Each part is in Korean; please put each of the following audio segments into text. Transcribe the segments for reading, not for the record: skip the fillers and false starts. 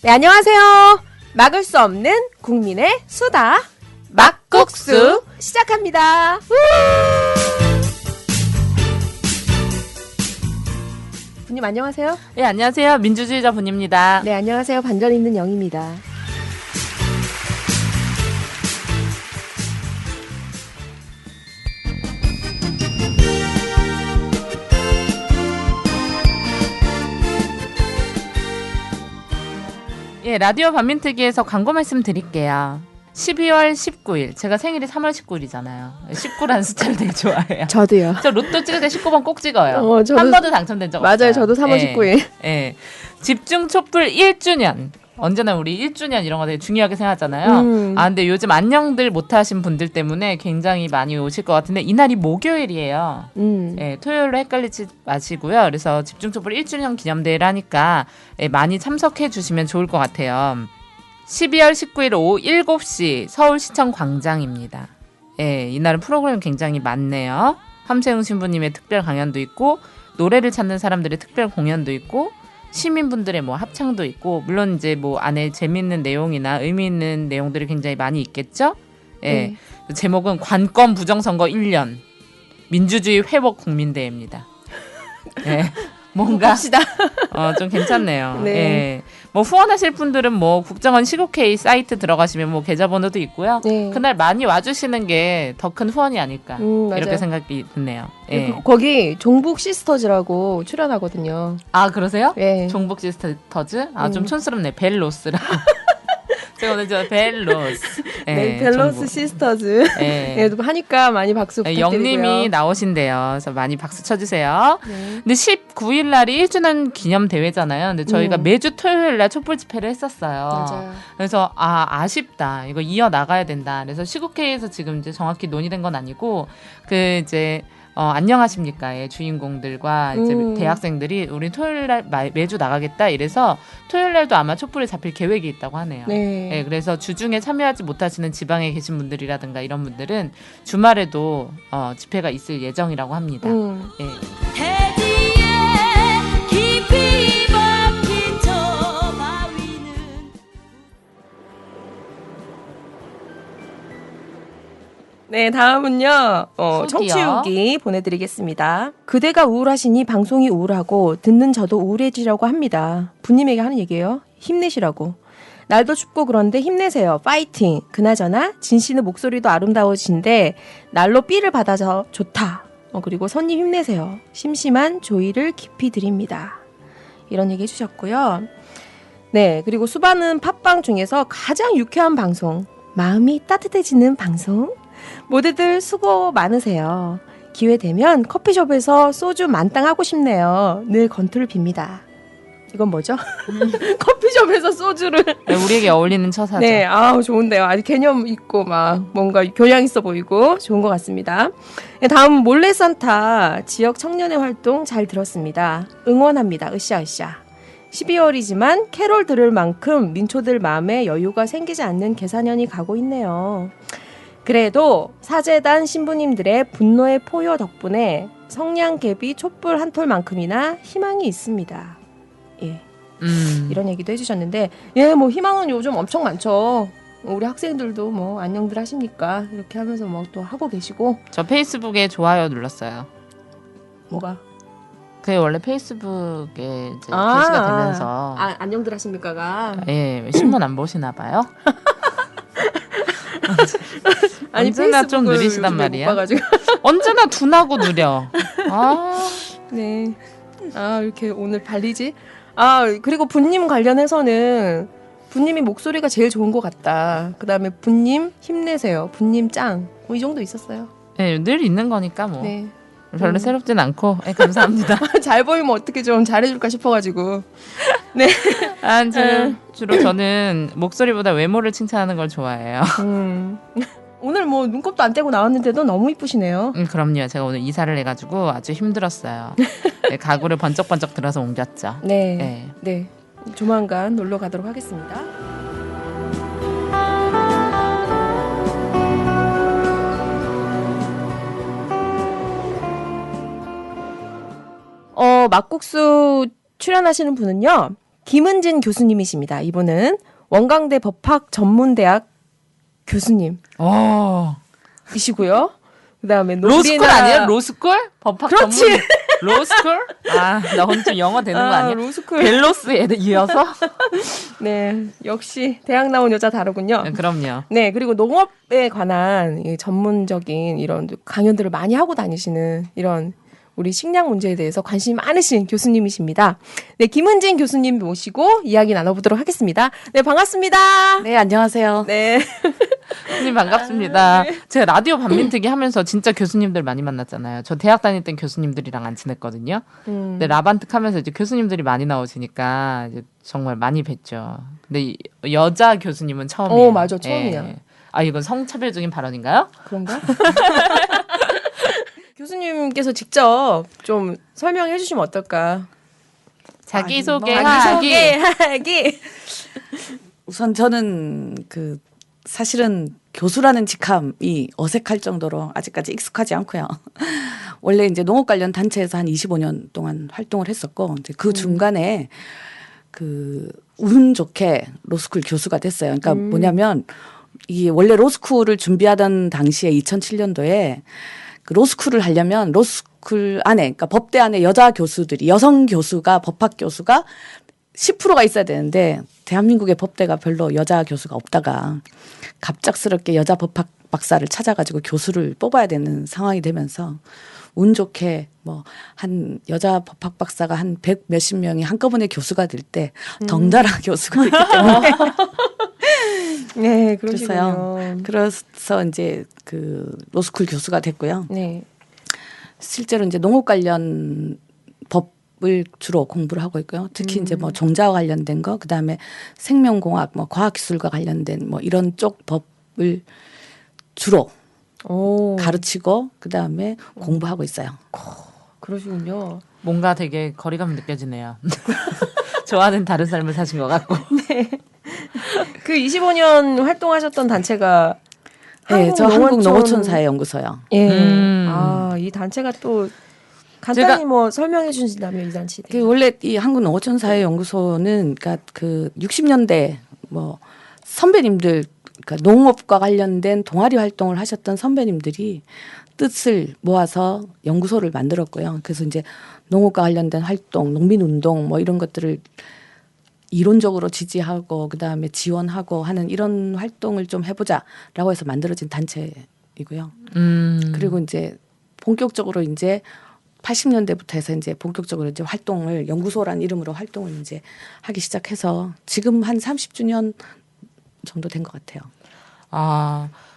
네, 안녕하세요. 막을 수 없는 국민의 수다 막국수 시작합니다. 분님 안녕하세요. 네, 안녕하세요. 민주주의자 분입니다. 네, 안녕하세요. 반전 있는 영입니다. 예, 라디오 반민특위에서 광고 말씀 드릴게요. 12월 19일, 제가 생일이 3월 19일이잖아요. 19라는 숫자를 되게 좋아해요. 저도요. 저 로또 찍을 때 19번 꼭 찍어요. 저도, 한 번도 당첨된 적 없어요. 맞아요. 저도 3월 19일. 예. 집중 촛불 1주년. 언제나 우리 1주년 이런 거 되게 중요하게 생각하잖아요. 근데 요즘 안녕들 못하신 분들 때문에 굉장히 많이 오실 것 같은데 이날이 목요일이에요. 예, 토요일로 헷갈리지 마시고요. 그래서 집중 촛불 1주년 기념대회를 하니까 많이 참석해 주시면 좋을 것 같아요. 12월 19일 오후 7시 서울시청 광장입니다. 예, 이날은 프로그램 굉장히 많네요. 함세웅 신부님의 특별 강연도 있고 노래를 찾는 사람들의 특별 공연도 있고 시민분들의 뭐 합창도 있고 물론 이제 뭐 안에 재미있는 내용이나 의미 있는 내용들이 굉장히 많이 있겠죠. 예, 제목은 관권 부정선거 1년 민주주의 회복 국민대회입니다. 예, 뭔가 합시다. 좀 괜찮네요. 네. 예. 뭐 후원하실 분들은 뭐 국정원 시국회의 사이트 들어가시면 뭐 계좌번호도 있고요. 네. 그날 많이 와주시는 게 더 큰 후원이 아닐까 이렇게 맞아요. 생각이 드네요. 예. 거기 종북 시스터즈라고 출연하거든요. 아 그러세요? 네. 종북 시스터즈? 좀 촌스럽네. 벨로스라고. 제가 오늘 저 벨로스. 네, 벨로스 종북. 시스터즈. 네, 하니까 많이 박수 부탁드리고요. 영님이 나오신대요. 그래서 많이 박수 쳐주세요. 네. 근데 19일 날이 1주년 기념 대회잖아요. 근데 저희가 매주 토요일 날 촛불 집회를 했었어요. 맞아요. 그래서 아쉽다. 이거 이어 나가야 된다. 그래서 시국회의에서 지금 이제 정확히 논의된 건 아니고 그 이제 안녕하십니까의 주인공들과 이제 대학생들이 우리 토요일 날 매주 나가겠다 이래서 토요일 날도 아마 촛불이 잡힐 계획이 있다고 하네요. 네. 네, 그래서 주중에 참여하지 못하시는 지방에 계신 분들이라든가 이런 분들은 주말에도 집회가 있을 예정이라고 합니다. 네. 네, 다음은요. 후기요. 청취후기 보내드리겠습니다. 그대가 우울하시니 방송이 우울하고 듣는 저도 우울해지려고 합니다. 부님에게 하는 얘기예요. 힘내시라고. 날도 춥고 그런데 힘내세요. 파이팅. 그나저나 진 씨는 목소리도 아름다우신데 날로 삐를 받아서 좋다. 그리고 선님 힘내세요. 심심한 조의를 깊이 드립니다. 이런 얘기 해주셨고요. 네, 그리고 수많은 팟빵 중에서 가장 유쾌한 방송, 마음이 따뜻해지는 방송. 모두들 수고 많으세요. 기회 되면 커피숍에서 소주 만땅 하고 싶네요. 늘 건투를 빕니다. 이건 뭐죠? 커피숍에서 소주를. 네, 우리에게 어울리는 처사죠. 네, 좋은데요. 아주 개념 있고 막 뭔가 교양 있어 보이고 좋은 것 같습니다. 네, 다음 몰래산타 지역 청년의 활동 잘 들었습니다. 응원합니다. 으쌰으쌰. 12월이지만 캐롤 들을 만큼 민초들 마음에 여유가 생기지 않는 개사년이 가고 있네요. 그래도 사재단 신부님들의 분노의 포효 덕분에 성냥개비 촛불 한 톨만큼이나 희망이 있습니다. 예, 이런 얘기도 해주셨는데, 예, 뭐 희망은 요즘 엄청 많죠. 우리 학생들도 뭐 안녕들 하십니까 이렇게 하면서 뭐 또 하고 계시고. 저 페이스북에 좋아요 눌렀어요. 뭐가? 그게 원래 페이스북에 이제 게시가 되면서 안녕들 하십니까가. 예, 신문 안 보시나 봐요. 아니, 언제나 좀 느리시단 말이야. 언제나 둔하고 느려. 네. 이렇게 오늘 발리지. 그리고 분님 관련해서는 분님이 목소리가 제일 좋은 것 같다. 그 다음에 분님 힘내세요. 분님 짱. 이 정도 있었어요. 네, 늘 있는 거니까 뭐. 네. 별로 새롭진 않고. 네, 감사합니다. 잘 보이면 어떻게 좀 잘해줄까 싶어가지고. 네. 주로 저는 목소리보다 외모를 칭찬하는 걸 좋아해요. 오늘 뭐 눈곱도 안 떼고 나왔는데도 너무 이쁘시네요. 그럼요. 제가 오늘 이사를 해가지고 아주 힘들었어요. 네, 가구를 번쩍번쩍 들어서 옮겼죠. 네. 네. 조만간 놀러 가도록 하겠습니다. 막국수 출연하시는 분은요. 김은진 교수님이십니다. 이분은 원광대 법학 전문대학 교수님. 이시고요. 그다음에 로스쿨 아니에요? 로스쿨? 법학 그렇지. 전문 로스쿨? 아, 나 혼자 영어 되는 거 아니야? 로스쿨. 벨로스에 이어서? 네, 역시 대학 나온 여자 다르군요. 네, 그럼요. 네, 그리고 농업에 관한 이 전문적인 이런 강연들을 많이 하고 다니시는 이런 우리 식량 문제에 대해서 관심이 많으신 교수님이십니다. 네, 김은진 교수님 모시고 이야기 나눠보도록 하겠습니다. 네, 반갑습니다. 네, 안녕하세요. 네. 교수님 반갑습니다. 제가 라디오 반민특위 하면서 진짜 교수님들 많이 만났잖아요. 저 대학 다닐 땐 교수님들이랑 안 친했거든요. 근데 라반특 하면서 이제 교수님들이 많이 나오시니까 이제 정말 많이 뵀죠. 근데 여자 교수님은 처음이에요. 맞아, 처음이야. 예. 아, 이건 성차별적인 발언인가요? 그런가? 교수님께서 직접 좀 설명해 주시면 어떨까? 자기소개하기. 자기소개하기. 우선 저는 사실은 교수라는 직함이 어색할 정도로 아직까지 익숙하지 않고요. 원래 이제 농업 관련 단체에서 한 25년 동안 활동을 했었고 이제 그 중간에 운 좋게 로스쿨 교수가 됐어요. 그러니까 뭐냐면 이게 원래 로스쿨을 준비하던 당시에 2007년도에 그 로스쿨을 하려면 로스쿨 안에, 그러니까 법대 안에 여성 교수가, 법학 교수가 10%가 있어야 되는데 대한민국의 법대가 별로 여자 교수가 없다가 갑작스럽게 여자 법학 박사를 찾아가지고 교수를 뽑아야 되는 상황이 되면서 운 좋게 뭐 한 여자 법학 박사가 한 100 몇십 명이 한꺼번에 교수가 될 때 덩달아 교수가 됐기 때문에 네, 그러시군요. 그래서 이제 로스쿨 교수가 됐고요. 네. 실제로 이제 농업 관련 법을 주로 공부를 하고 있고요. 특히 이제 뭐 종자와 관련된 거, 그다음에 생명공학, 뭐 과학기술과 관련된 뭐 이런 쪽 법을 주로 가르치고 그다음에 공부하고 있어요. 그러시군요. 뭔가 되게 거리감이 느껴지네요. 저와는 다른 삶을 사신 것 같고. 네. 그 25년 활동하셨던 단체가 네, 저 한국농어촌사회연구소요. 예. 이 단체가 또 간단히 뭐 설명해 주신다면 이 단체. 원래 이 한국농어촌사회연구소는 그러니까 60년대 뭐 선배님들, 그러니까 농업과 관련된 동아리 활동을 하셨던 선배님들이 뜻을 모아서 연구소를 만들었고요. 그래서 이제 농업과 관련된 활동, 농민운동 뭐 이런 것들을 이론적으로 지지하고 그다음에 지원하고 하는 이런 활동을 좀 해보자라고 해서 만들어진 단체이고요. 그리고 이제 본격적으로 이제 80년대부터 해서 이제 본격적으로 이제 활동을 연구소라는 이름으로 활동을 이제 하기 시작해서 지금 한 30주년 정도 된 것 같아요.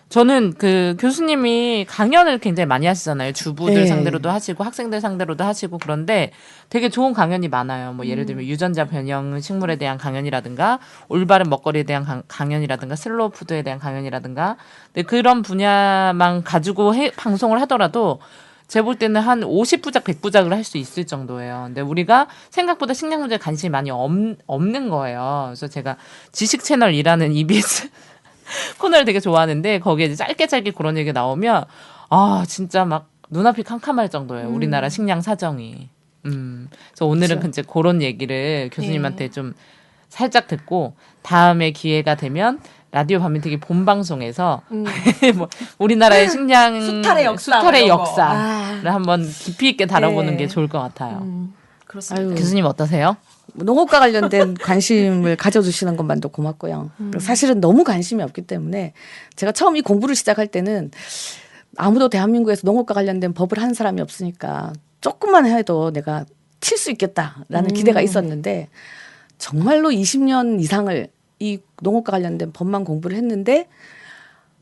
저는 교수님이 강연을 굉장히 많이 하시잖아요. 주부들 네. 상대로도 하시고 학생들 상대로도 하시고 그런데 되게 좋은 강연이 많아요. 뭐 예를 들면 유전자 변형 식물에 대한 강연이라든가 올바른 먹거리에 대한 강연이라든가 슬로우 푸드에 대한 강연이라든가 근데 그런 분야만 가지고 방송을 하더라도 제가 볼 때는 한 50부작, 100부작을 할 수 있을 정도예요. 근데 우리가 생각보다 식량 문제에 관심이 많이 없는 거예요. 그래서 제가 지식 채널이라는 EBS 코너를 되게 좋아하는데 거기에 이제 짧게 그런 얘기가 나오면 진짜 막 눈앞이 캄캄할 정도예요. 우리나라 식량 사정이. 그래서 오늘은 이제 그런 얘기를 교수님한테 좀 살짝 듣고 다음에 기회가 되면 라디오 반민특위 본방송에서 뭐 우리나라의 식량 수탈의 역사를 한번 깊이 있게 다뤄보는 게 좋을 것 같아요. 그렇습니다. 교수님 어떠세요? 농업과 관련된 관심을 가져주시는 것만도 고맙고요. 사실은 너무 관심이 없기 때문에 제가 처음 이 공부를 시작할 때는 아무도 대한민국에서 농업과 관련된 법을 하는 사람이 없으니까 조금만 해도 내가 칠 수 있겠다라는 기대가 있었는데 정말로 20년 이상을 이 농업과 관련된 법만 공부를 했는데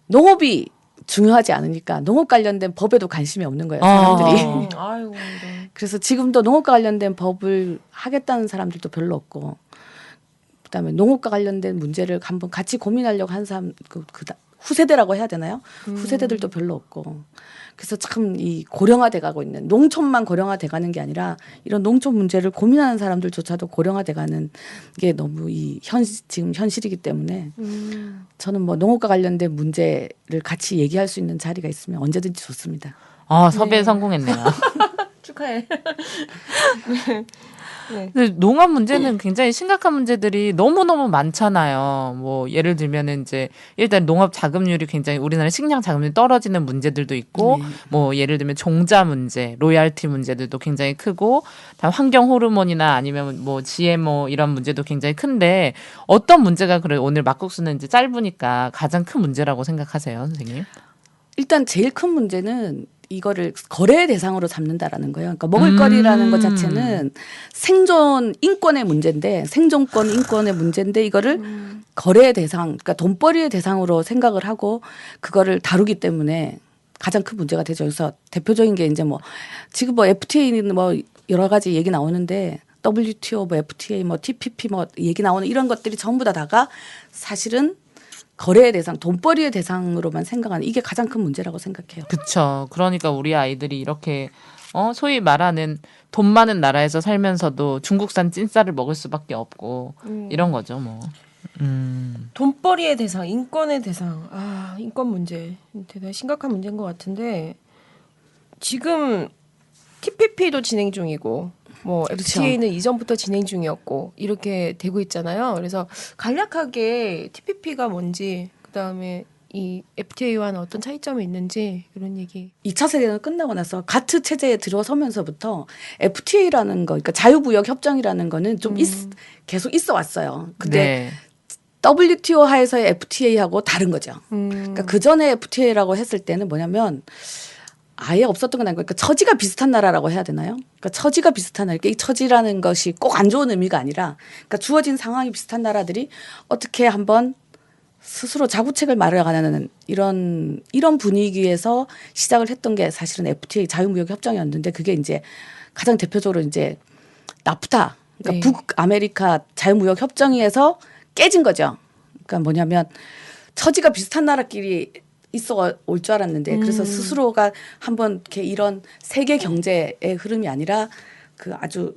농업이 중요하지 않으니까 농업 관련된 법에도 관심이 없는 거예요, 사람들이. 아이고. 네. 그래서 지금도 농업과 관련된 법을 하겠다는 사람들도 별로 없고 그다음에 농업과 관련된 문제를 한번 같이 고민하려고 한 사람 후세대라고 해야 되나요? 후세대들도 별로 없고 그래서 참 이 고령화돼 가고 있는 농촌만 고령화돼 가는 게 아니라 이런 농촌 문제를 고민하는 사람들조차도 고령화돼 가는 게 너무 지금 현실이기 때문에 저는 뭐 농업과 관련된 문제를 같이 얘기할 수 있는 자리가 있으면 언제든지 좋습니다. 섭외 성공했네요. 축하해. 네. 근데 농업 문제는 굉장히 심각한 문제들이 너무너무 많잖아요. 뭐 예를 들면은 이제 일단 농업 자금률이 굉장히 우리나라 식량 자금률이 떨어지는 문제들도 있고 네. 뭐 예를 들면 종자 문제, 로얄티 문제들도 굉장히 크고 다 환경 호르몬이나 아니면 뭐 GMO 이런 문제도 굉장히 큰데 어떤 문제가 그래 오늘 막국수는 이제 짧으니까 가장 큰 문제라고 생각하세요, 선생님? 일단 제일 큰 문제는 이거를 거래 대상으로 삼는다라는 거예요. 그러니까 먹을거리라는 것 자체는 생존 인권의 문제인데 생존권 인권의 문제인데 이거를 거래 대상, 그러니까 돈벌이의 대상으로 생각을 하고 그거를 다루기 때문에 가장 큰 문제가 되죠. 그래서 대표적인 게 이제 뭐 지금 뭐 FTA는 뭐 여러 가지 얘기 나오는데 WTO, 뭐 FTA, 뭐 TPP 뭐 얘기 나오는 이런 것들이 전부 다가 사실은 거래의 대상, 돈벌이의 대상으로만 생각하는 이게 가장 큰 문제라고 생각해요. 그렇죠. 그러니까 우리 아이들이 이렇게 소위 말하는 돈 많은 나라에서 살면서도 중국산 찐쌀을 먹을 수밖에 없고 이런 거죠, 뭐. 돈벌이의 대상, 인권의 대상. 아, 인권 문제. 대단히 심각한 문제인 것 같은데 지금 TPP도 진행 중이고 뭐 그렇죠. FTA는 이전부터 진행 중이었고 이렇게 되고 있잖아요. 그래서 간략하게 TPP가 뭔지 그다음에 이 FTA와는 어떤 차이점이 있는지 이런 얘기. 2차 세계는 끝나고 나서 가트 체제에 들어서면서부터 FTA라는 거, 그러니까 자유무역 협정이라는 거는 좀 계속 있어 왔어요. 근데 네. WTO 하에서의 FTA하고 다른 거죠. 그러니까 그 전에 FTA라고 했을 때는 뭐냐면 아예 없었던 건 아니고 그러니까 처지가 비슷한 나라라고 해야 되나요? 그러니까 처지가 비슷한 나라. 이 처지라는 것이 꼭 안 좋은 의미가 아니라 그러니까 주어진 상황이 비슷한 나라들이 어떻게 한번 스스로 자구책을 마련하는 이런 분위기에서 시작을 했던 게 사실은 FTA 자유무역 협정이었는데 그게 이제 가장 대표적으로 이제 나프타 그러니까 네. 북아메리카 자유무역 협정에서 깨진 거죠. 그러니까 뭐냐면 처지가 비슷한 나라끼리 있어 올 줄 알았는데 그래서 스스로가 한번 이렇게 이런 세계 경제의 흐름이 아니라 그 아주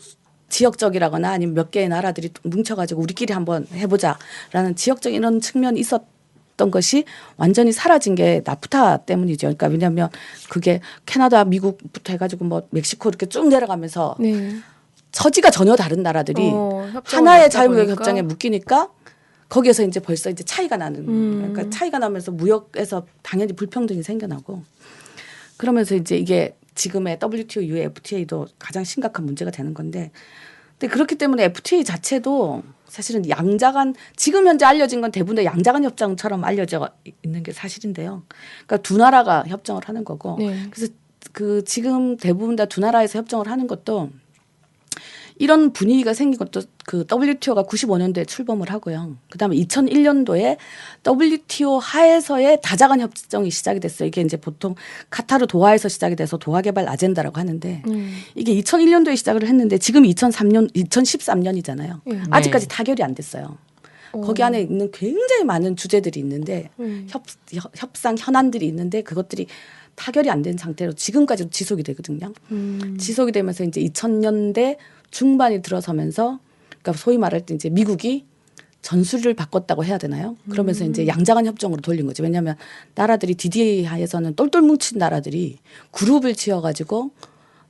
지역적이라거나 아니면 몇 개의 나라들이 뭉쳐가지고 우리끼리 한번 해보자라는 지역적인 이런 측면이 있었던 것이 완전히 사라진 게 나프타 때문이죠. 그러니까 왜냐하면 그게 캐나다, 미국부터 해가지고 뭐 멕시코 이렇게 쭉 내려가면서 네. 처지가 전혀 다른 나라들이 협정을 하나의 맺다 자유무역 보니까. 협정에 묶이니까 거기에서 이제 벌써 이제 차이가 나는 그러니까 차이가 나면서 무역에서 당연히 불평등이 생겨나고 그러면서 이제 이게 지금의 WTO 이후의 FTA도 가장 심각한 문제가 되는 건데 근데 그렇기 때문에 FTA 자체도 사실은 양자간 지금 현재 알려진 건 대부분 다 양자간 협정처럼 알려져 있는 게 사실인데요. 그러니까 두 나라가 협정을 하는 거고 네. 그래서 그 지금 대부분 다 두 나라에서 협정을 하는 것도 이런 분위기가 생긴 것도 그 WTO가 95년도에 출범을 하고요. 그다음에 2001년도에 WTO 하에서의 다자간 협정이 시작이 됐어요. 이게 이제 보통 카타르 도하에서 시작이 돼서 도하 개발 아젠다라고 하는데 이게 2001년도에 시작을 했는데 지금 2013년이잖아요. 네. 아직까지 타결이 안 됐어요. 거기 안에 있는 굉장히 많은 주제들이 있는데 협상 현안들이 있는데 그것들이 타결이 안 된 상태로 지금까지도 지속이 되거든요. 지속이 되면서 이제 2000년대 중반이 들어서면서 그러니까 소위 말할 때 이제 미국이 전술을 바꿨다고 해야 되나요? 그러면서 이제 양자간 협정으로 돌린 거죠. 왜냐하면 나라들이 DDA 하에서는 똘똘 뭉친 나라들이 그룹을 지어가지고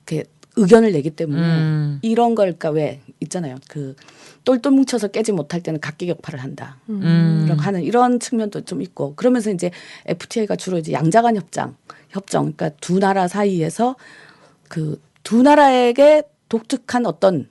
이렇게 의견을 내기 때문에 이런 걸 그러니까 왜 있잖아요. 그 똘똘 뭉쳐서 깨지 못할 때는 각기격파를 한다. 라고 하는 이런 측면도 좀 있고 그러면서 이제 FTA가 주로 이제 양자간 협정 그러니까 두 나라 사이에서 그 두 나라에게 독특한 어떤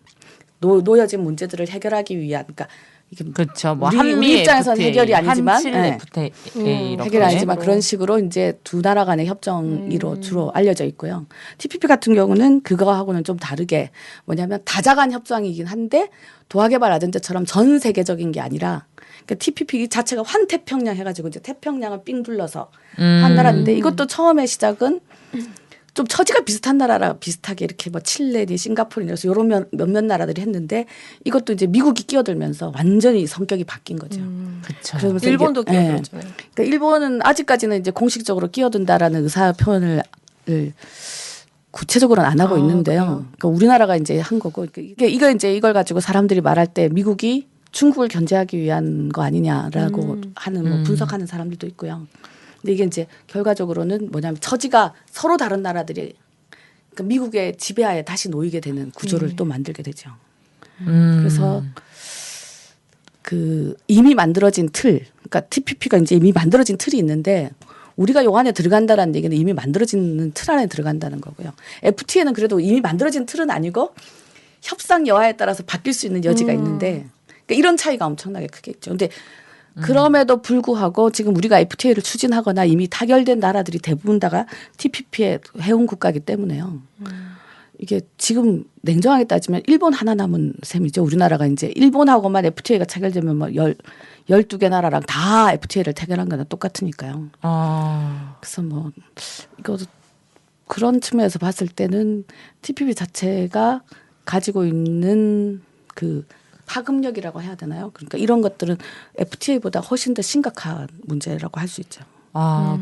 놓여진 문제들을 해결하기 위한 그러니까 이게 그렇죠. 뭐 우리 한미 입장에서는 FTA, 해결이 아니지만 한칠 네. FTA 이렇게 해결이 아니지만 그런 식으로 이제 두 나라 간의 협정으로 주로 알려져 있고요. TPP 같은 경우는 그거하고는 좀 다르게 뭐냐면 다자간 협정이긴 한데 도하개발 아젠다처럼 전 세계적인 게 아니라 그러니까 TPP 자체가 환태평양 해가지고 이제 태평양을 삥 둘러서 한 나라인데 이것도 처음에 시작은 좀 처지가 비슷한 나라라 비슷하게 이렇게 뭐 칠레니 싱가포르 이래서 요런 몇몇 나라들이 했는데 이것도 이제 미국이 끼어들면서 완전히 성격이 바뀐 거죠. 그렇죠. 그러면서 일본도 이게, 끼어들었잖아요. 그러니까 일본은 아직까지는 이제 공식적으로 끼어든다라는 의사 표현을 구체적으로는 안 하고 있는데요. 그래요? 그러니까 우리나라가 이제 한 거고 이걸 가지고 사람들이 말할 때 미국이 중국을 견제하기 위한 거 아니냐라고 하는 뭐 분석하는 사람들도 있고요. 근데 이게 이제 결과적으로는 뭐냐면 처지가 서로 다른 나라들이 그러니까 미국의 지배하에 다시 놓이게 되는 구조를 또 만들게 되죠. 그래서 그 이미 만들어진 틀, 그러니까 TPP가 이제 이미 만들어진 틀이 있는데 우리가 요 안에 들어간다라는 얘기는 이미 만들어진 틀 안에 들어간다는 거고요. FTA는 그래도 이미 만들어진 틀은 아니고 협상 여하에 따라서 바뀔 수 있는 여지가 있는데 그러니까 이런 차이가 엄청나게 크게 있죠. 근데 그럼에도 불구하고 지금 우리가 FTA를 추진하거나 이미 타결된 나라들이 대부분 다가 TPP의 해운 국가이기 때문에요. 이게 지금 냉정하게 따지면 일본 하나 남은 셈이죠. 우리나라가 이제 일본하고만 FTA가 체결되면 뭐 12개 나라랑 다 FTA를 체결한 거나 똑같으니까요. 그래서 뭐 이거 그런 측면에서 봤을 때는 TPP 자체가 가지고 있는 그 파급력이라고 해야 되나요? 그러니까 이런 것들은 FTA보다 훨씬 더 심각한 문제라고 할 수 있죠.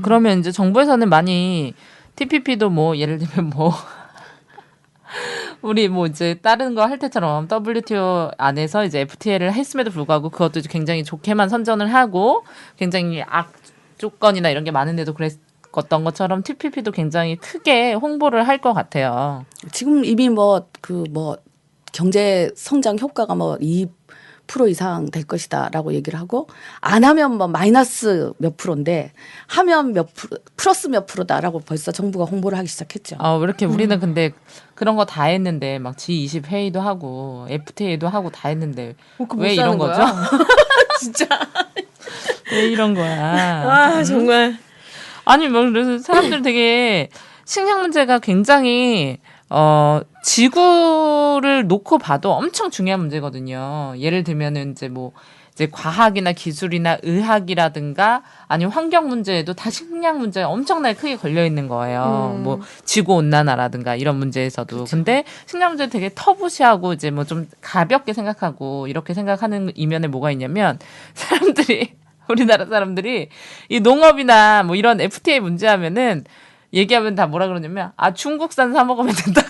그러면 이제 정부에서는 많이 TPP도 뭐 예를 들면 뭐 우리 뭐 이제 다른 거 할 때처럼 WTO 안에서 이제 FTA를 했음에도 불구하고 그것도 굉장히 좋게만 선전을 하고 굉장히 악조건이나 이런 게 많은데도 그랬던 것처럼 TPP도 굉장히 크게 홍보를 할 것 같아요. 지금 이미 뭐 경제 성장 효과가 뭐 2% 이상 될 것이다라고 얘기를 하고 안 하면 뭐 마이너스 몇 프로인데 하면 몇 프로 플러스 몇 프로다라고 벌써 정부가 홍보를 하기 시작했죠. 왜 이렇게 우리는 근데 그런 거 다 했는데 막 G20 회의도 하고 FTA도 하고 다 했는데 왜 이런 거죠? 진짜. 왜 이런 거야? 정말. 아니 뭐 그래서 사람들 되게 식량 문제가 굉장히 지구를 놓고 봐도 엄청 중요한 문제거든요. 예를 들면은 이제 과학이나 기술이나 의학이라든가 아니면 환경 문제에도 다 식량 문제가 엄청나게 크게 걸려 있는 거예요. 뭐 지구 온난화라든가 이런 문제에서도. 그쵸. 근데 식량 문제 되게 터부시하고 이제 뭐 좀 가볍게 생각하고 이렇게 생각하는 이면에 뭐가 있냐면 우리나라 사람들이 이 농업이나 뭐 이런 FTA 문제하면은 얘기하면 다 뭐라 그러냐면 중국산 사 먹으면 된다고.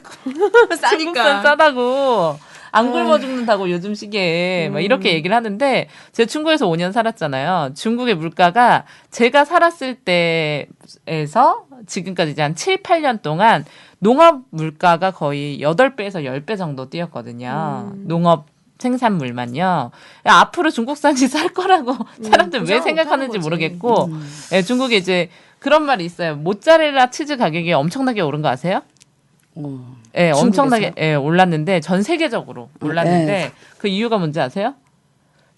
싸니까. 중국산 싸다고. 안 굶어 죽는다고 요즘 시기에 막 이렇게 얘기를 하는데 제가 중국에서 5년 살았잖아요. 중국의 물가가 제가 살았을 때에서 지금까지 이제 한 7, 8년 동안 농업 물가가 거의 8배에서 10배 정도 뛰었거든요. 농업 생산물만요. 앞으로 중국산이 쌀 거라고 사람들 왜 생각하는지 모르겠고 예, 중국에 이제 그런 말이 있어요. 모짜렐라 치즈 가격이 엄청나게 오른 거 아세요? 예, 엄청나게 올랐는데 전 세계적으로 올랐는데 그 이유가 뭔지 아세요?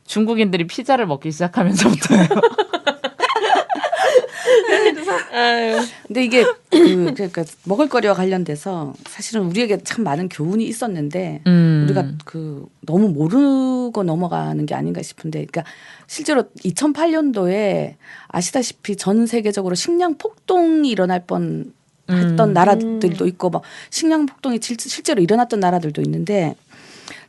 중국인들이 피자를 먹기 시작하면서부터예요. 근데 이게 그러니까 먹을거리와 관련돼서 사실은 우리에게 참 많은 교훈이 있었는데 우리가 너무 모르고 넘어가는 게 아닌가 싶은데, 그러니까 실제로 2008년도에 아시다시피 전 세계적으로 식량 폭동이 일어날 뻔 했던 나라들도 있고 막 식량 폭동이 실제로 일어났던 나라들도 있는데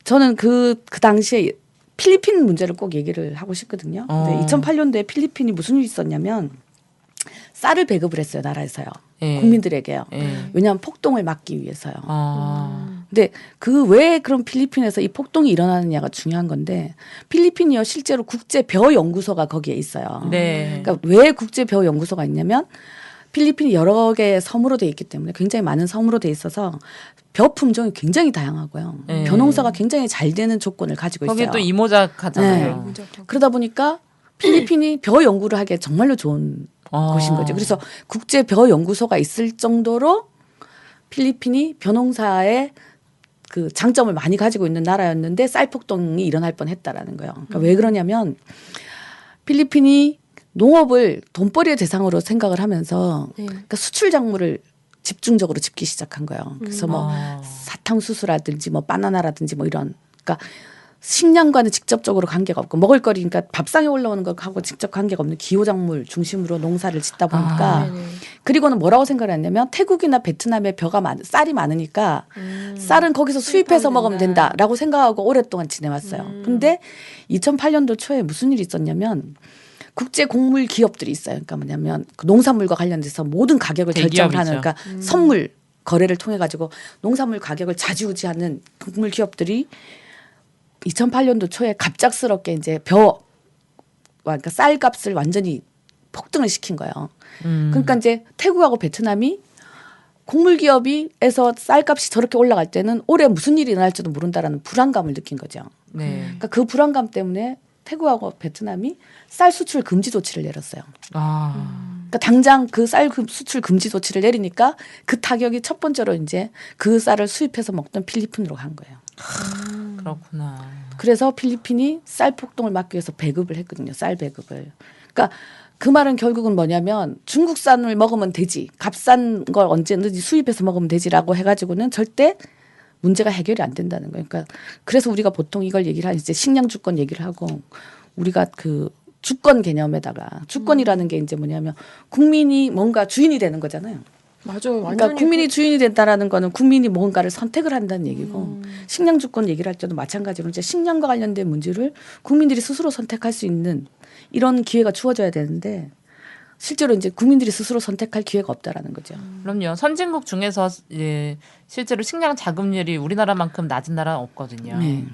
저는 그 당시에 필리핀 문제를 꼭 얘기를 하고 싶거든요. 근데 2008년도에 필리핀이 무슨 일이 있었냐면 쌀을 배급을 했어요, 나라에서요. 국민들에게요. 왜냐하면 폭동을 막기 위해서요. 근데 왜 그런 필리핀에서 이 폭동이 일어나느냐가 중요한 건데 필리핀이요 실제로 국제 벼 연구소가 거기에 있어요. 그러니까 왜 국제 벼 연구소가 있냐면 필리핀이 여러 개의 섬으로 돼 있기 때문에 굉장히 많은 섬으로 돼 있어서 벼 품종이 굉장히 다양하고요. 벼 농사가 굉장히 잘 되는 조건을 가지고 있어요. 거기 또 이모작하잖아요. 그러다 보니까 필리핀이 벼 연구를 하기에 정말로 좋은 곳인 거죠. 그래서 국제 벼 연구소가 있을 정도로 필리핀이 벼 농사에 그 장점을 많이 가지고 있는 나라였는데 쌀 폭동이 일어날 뻔했다라는 거예요. 그러니까 왜 그러냐면 필리핀이 농업을 돈벌이의 대상으로 생각을 하면서 그러니까 수출 작물을 집중적으로 짓기 시작한 거예요. 그래서 뭐 사탕수수라든지 뭐 바나나라든지 뭐 이런, 그러니까 식량과는 직접적으로 관계가 없고 먹을거리니까 밥상에 올라오는 것하고 직접 관계가 없는 기호작물 중심으로 농사를 짓다 보니까 그리고는 뭐라고 생각을 했냐면 태국이나 베트남에 쌀이 많으니까 쌀은 거기서 수입해서 먹으면 된다라고 생각하고 오랫동안 지내왔어요. 근데 2008년도 초에 무슨 일이 있었냐면 국제 곡물 기업들이 있어요. 그러니까 뭐냐면 그 농산물과 관련돼서 모든 가격을 결정을 하는, 그러니까 선물 거래를 통해 가지고 농산물 가격을 좌지우지하는 곡물 기업들이 2008년도 초에 갑작스럽게 이제 그러니까 쌀값을 완전히 폭등을 시킨 거예요. 그러니까 이제 태국하고 베트남이 곡물 기업이에서 쌀값이 저렇게 올라갈 때는 올해 무슨 일이 일어날지도 모른다라는 불안감을 느낀 거죠. 네. 그러니까 그 불안감 때문에 태국하고 베트남이 쌀 수출 금지 조치를 내렸어요. 그러니까 당장 그 쌀 수출 금지 조치를 내리니까 그 타격이 첫 번째로 이제 그 쌀을 수입해서 먹던 필리핀으로 간 거예요. 그렇구나. 그래서 필리핀이 쌀 폭동을 막기 위해서 배급을 했거든요. 쌀 배급을. 그러니까 그 말은 결국은 뭐냐면 중국산을 먹으면 되지. 값싼 걸 언제든지 수입해서 먹으면 되지라고 해가지고는 절대 문제가 해결이 안 된다는 거예요. 그러니까 그래서 우리가 보통 이걸 얘기를 하는 이제 식량 주권 얘기를 하고 우리가 그 주권 개념에다가 주권이라는 게 이제 뭐냐면 국민이 뭔가 주인이 되는 거잖아요. 맞아요. 그러니까 국민이 주인이 된다라는 거는 국민이 뭔가를 선택을 한다는 얘기고 식량 주권 얘기를 할 때도 마찬가지로 이제 식량과 관련된 문제를 국민들이 스스로 선택할 수 있는 이런 기회가 주어져야 되는데 실제로 이제 국민들이 스스로 선택할 기회가 없다라는 거죠. 그럼요. 선진국 중에서 예, 실제로 식량 자급률이 우리나라만큼 낮은 나라는 없거든요. 네.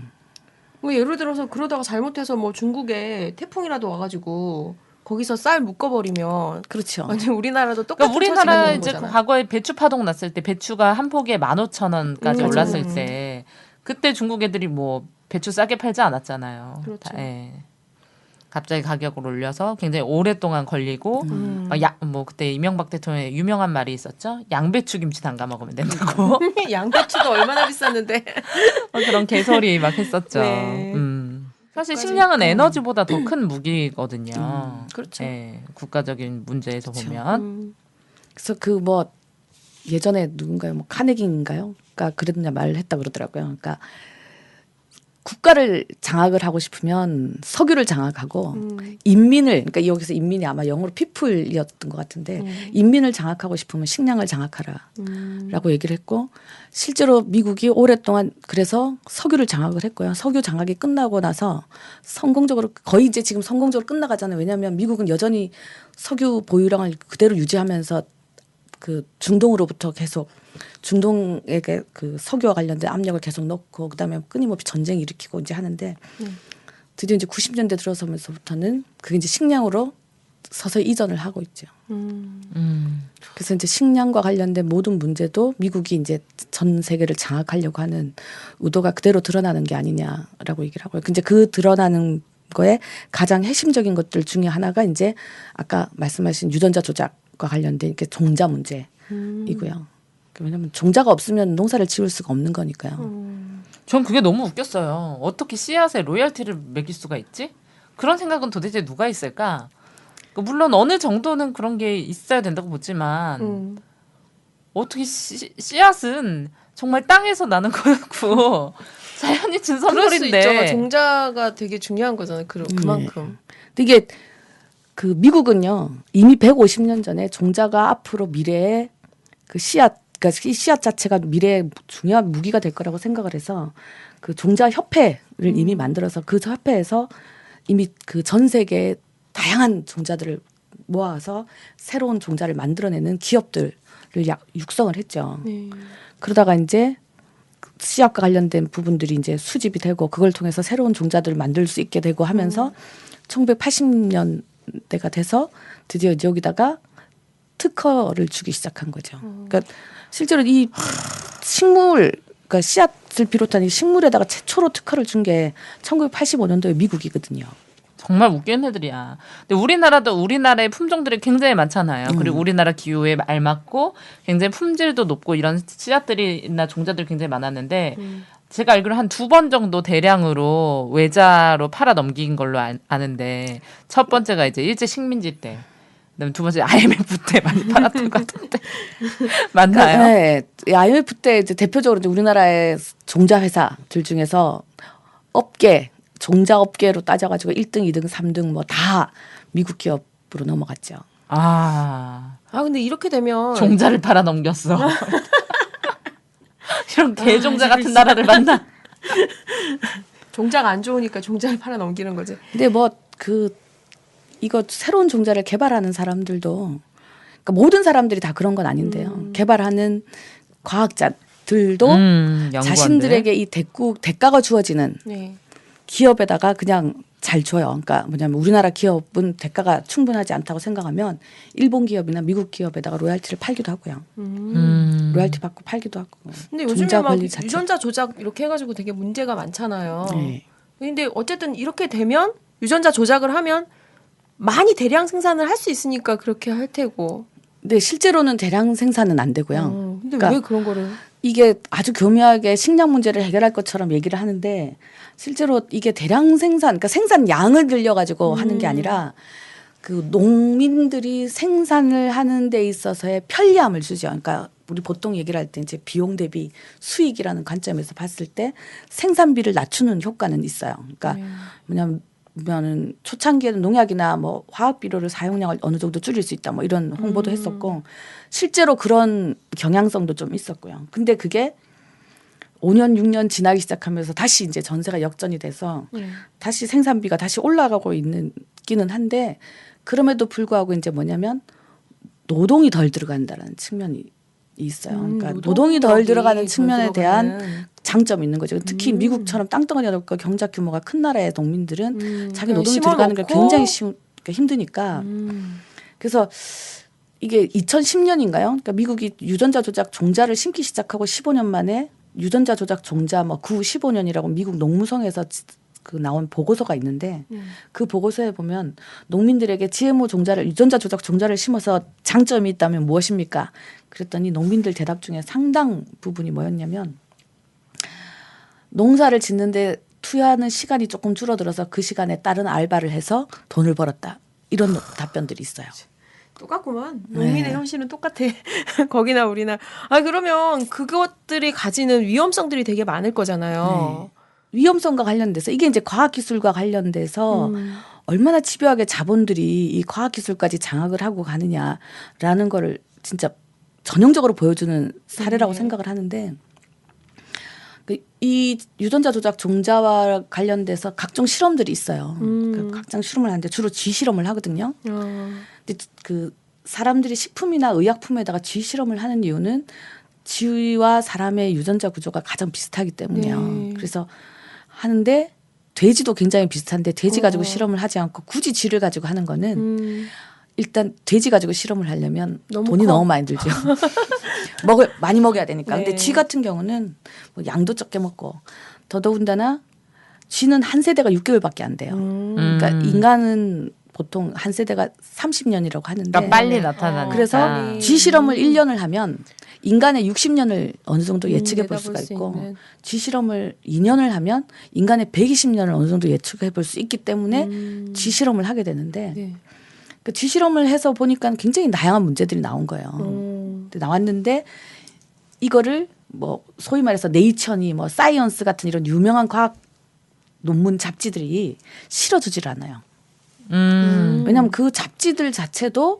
뭐 예를 들어서 그러다가 잘못해서 뭐 중국에 태풍이라도 와가지고 거기서 쌀 묶어버리면 그렇죠. 완전 우리나라도 똑같은 그러니까 우리나라 처지가 되는 이제 거잖아요. 과거에 배추 파동 났을 때 배추가 한 포기에 15,000원까지 올랐을 때 그때 중국 애들이 뭐 배추 싸게 팔지 않았잖아요. 그렇죠. 예. 갑자기 가격을 올려서 굉장히 오랫동안 걸리고 뭐 그때 이명박 대통령의 유명한 말이 있었죠. 양배추 김치 담가 먹으면 된다고. 양배추가 얼마나 비쌌는데. 그런 개소리 막 했었죠. 네. 사실 식량은 에너지보다 더 큰 무기거든요. 그렇죠. 예, 국가적인 문제에서 그렇죠. 보면. 그래서 그 뭐 예전에 누군가요? 뭐 카네기인가요? 그러니까 그런 말을 했다 그러더라고요. 그러니까 국가를 장악을 하고 싶으면 석유를 장악하고 인민을 그러니까 여기서 인민이 아마 영어로 people이었던 것 같은데 인민을 장악하고 싶으면 식량을 장악하라라고 얘기를 했고 실제로 미국이 오랫동안 그래서 석유를 장악을 했고요. 석유 장악이 끝나고 나서 성공적으로 거의 이제 지금 성공적으로 끝나가잖아요. 왜냐하면 미국은 여전히 석유 보유량을 그대로 유지하면서 그 중동으로부터 계속 중동에게 그 석유와 관련된 압력을 계속 넣고 그다음에 끊임없이 전쟁 일으키고 이제 하는데 드디어 이제 90년대 들어서면서부터는 그게 이제 식량으로 서서히 이전을 하고 있죠. 그래서 이제 식량과 관련된 모든 문제도 미국이 이제 전 세계를 장악하려고 하는 의도가 그대로 드러나는 게 아니냐라고 얘기를 하고요. 근데 그 드러나는 거에 가장 핵심적인 것들 중에 하나가 이제 아까 말씀하신 유전자 조작과 관련된 게 종자 문제이고요. 왜냐하면 종자가 없으면 농사를 지을 수가 없는 거니까요. 전 그게 너무 웃겼어요. 어떻게 씨앗에 로열티를 매길 수가 있지? 그런 생각은 도대체 누가 있을까? 물론 어느 정도는 그런 게 있어야 된다고 보지만 어떻게 씨앗은 정말 땅에서 나는 거였고 자연이 준 그럴 수 선물인데 있죠. 종자가 되게 중요한 거잖아요. 그만큼. 근데 이게 그 미국은요 이미 150년 전에 종자가 앞으로 미래의 그 씨앗 그러니까 이 씨앗 자체가 미래의 중요한 무기가 될 거라고 생각을 해서 그 종자 협회를 이미 만들어서 그 협회에서 이미 그 전 세계 다양한 종자들을 모아서 새로운 종자를 만들어내는 기업들을 육성을 했죠. 그러다가 이제 씨앗과 관련된 부분들이 이제 수집이 되고 그걸 통해서 새로운 종자들을 만들 수 있게 되고 하면서 1980년대가 돼서 드디어 여기다가 특허를 주기 시작한 거죠. 그러니까 실제로 이 식물, 그러니까 씨앗을 비롯한 이 식물에다가 최초로 특허를 준 게 1985년도에 미국이거든요. 정말 웃긴 애들이야. 근데 우리나라도 우리나라의 품종들이 굉장히 많잖아요. 그리고 우리나라 기후에 알맞고 굉장히 품질도 높고 이런 씨앗들이나 종자들이 굉장히 많았는데 제가 알기로 한 2번 정도 대량으로 외자로 팔아 넘긴 걸로 아는데 첫 번째가 이제 일제 식민지 때 그다음에 두 번째 IMF 때 많이 팔았던 것 같은데 맞나요? 네, IMF 때 이제 대표적으로 이제 우리나라의 종자 회사들 중에서 업계 종자 업계로 따져가지고 1등, 2등, 3등 뭐 다 미국 기업으로 넘어갔죠. 근데 이렇게 되면 종자를 팔아 넘겼어. 이런 개종자 같은 나라를 만나. 종자가 안 좋으니까 종자를 팔아 넘기는 거지. 근데 뭐 이거 새로운 종자를 개발하는 사람들도 그러니까 모든 사람들이 다 그런 건 아닌데요. 개발하는 과학자들도 연구원들. 자신들에게 이 대가가 주어지는 기업에다가 그냥 잘 줘요. 그러니까 뭐냐면 우리나라 기업은 대가가 충분하지 않다고 생각하면 일본 기업이나 미국 기업에다가 로얄티를 팔기도 하고요. 로얄티 받고 팔기도 하고. 근데 요즘에 종자 막 권리 자체. 유전자 조작 이렇게 해가지고 되게 문제가 많잖아요. 네. 근데 어쨌든 이렇게 되면 유전자 조작을 하면 많이 대량 생산을 할 수 있으니까 그렇게 할 테고. 근데 실제로는 대량 생산은 안 되고요. 근데 그러니까 왜 그런 거를? 이게 아주 교묘하게 식량 문제를 해결할 것처럼 얘기를 하는데 실제로 이게 대량 생산, 그러니까 생산량을 늘려가지고 하는 게 아니라 그 농민들이 생산을 하는 데 있어서의 편리함을 주죠. 그러니까 우리 보통 얘기를 할 때 이제 비용 대비 수익이라는 관점에서 봤을 때 생산비를 낮추는 효과는 있어요. 그러니까 뭐냐면은 초창기에는 농약이나 뭐 화학 비료를 사용량을 어느 정도 줄일 수 있다 뭐 이런 홍보도 했었고 실제로 그런 경향성도 좀 있었고요. 근데 그게 5년 6년 지나기 시작하면서 다시 이제 전세가 역전이 돼서 다시 생산비가 다시 올라가고 있기는 한데 그럼에도 불구하고 이제 뭐냐면 노동이 덜 들어간다는 측면이 있어요. 그러니까 노동이 덜 들어가는 측면에 대한 장점이 있는 거죠. 특히 미국처럼 땅덩어리가 넓고 경작 규모가 큰 나라의 농민들은 자기 노동이 들어가는 게 굉장히 그러니까 힘드니까. 그래서 이게 2010년인가요? 그러니까 미국이 유전자 조작 종자를 심기 시작하고 15년 만에 유전자 조작 종자 뭐 9-15년이라고 미국 농무성에서 그 나온 보고서가 있는데 그 보고서에 보면 농민들에게 GMO 종자를 유전자 조작 종자를 심어서 장점이 있다면 무엇입니까? 그랬더니 농민들 대답 중에 상당 부분이 뭐였냐면 농사를 짓는데 투여하는 시간이 조금 줄어들어서 그 시간에 다른 알바를 해서 돈을 벌었다. 이런 답변들이 있어요. 똑같구만. 농민의 현실은 똑같아. 거기나 우리나. 아 그러면 그것들이 가지는 위험성들이 되게 많을 거잖아요. 네. 위험성과 관련돼서 이게 이제 과학기술과 관련돼서 얼마나 집요하게 자본들이 이 과학기술까지 장악을 하고 가느냐라는 거를 진짜 전형적으로 보여주는 사례라고 생각을 하는데 이 유전자 조작 종자와 관련돼서 각종 실험들이 있어요. 그 각종 실험을 하는데 주로 쥐 실험을 하거든요. 근데 그 사람들이 식품이나 의약품에다가 쥐 실험을 하는 이유는 쥐와 사람의 유전자 구조가 가장 비슷하기 때문이에요. 그래서 하는데 돼지도 굉장히 비슷한데 돼지 가지고 실험을 하지 않고 굳이 쥐를 가지고 하는 거는 일단 돼지 가지고 실험을 하려면 돈이 너무 많이 들죠. 많이 먹여야 되니까. 근데 쥐 같은 경우는 뭐 양도 적게 먹고 더더군다나 쥐는 한 세대가 6개월밖에 안 돼요. 그러니까 인간은 보통 한 세대가 30년이라고 하는데 그러니까 빨리 나타나니까. 그래서 쥐 실험을 1년을 하면 인간의 60년을 어느 정도 예측해 볼 수가 있고 쥐 실험을 2년을 하면 인간의 120년을 어느 정도 예측해 볼 수 있기 때문에 쥐 실험을 하게 되는데 그 쥐 실험을 해서 보니까 굉장히 다양한 문제들이 나온 거예요. 근데 나왔는데 이거를 뭐 소위 말해서 네이처니 뭐 사이언스 같은 이런 유명한 과학 논문 잡지들이 실어주질 않아요. 왜냐하면 그 잡지들 자체도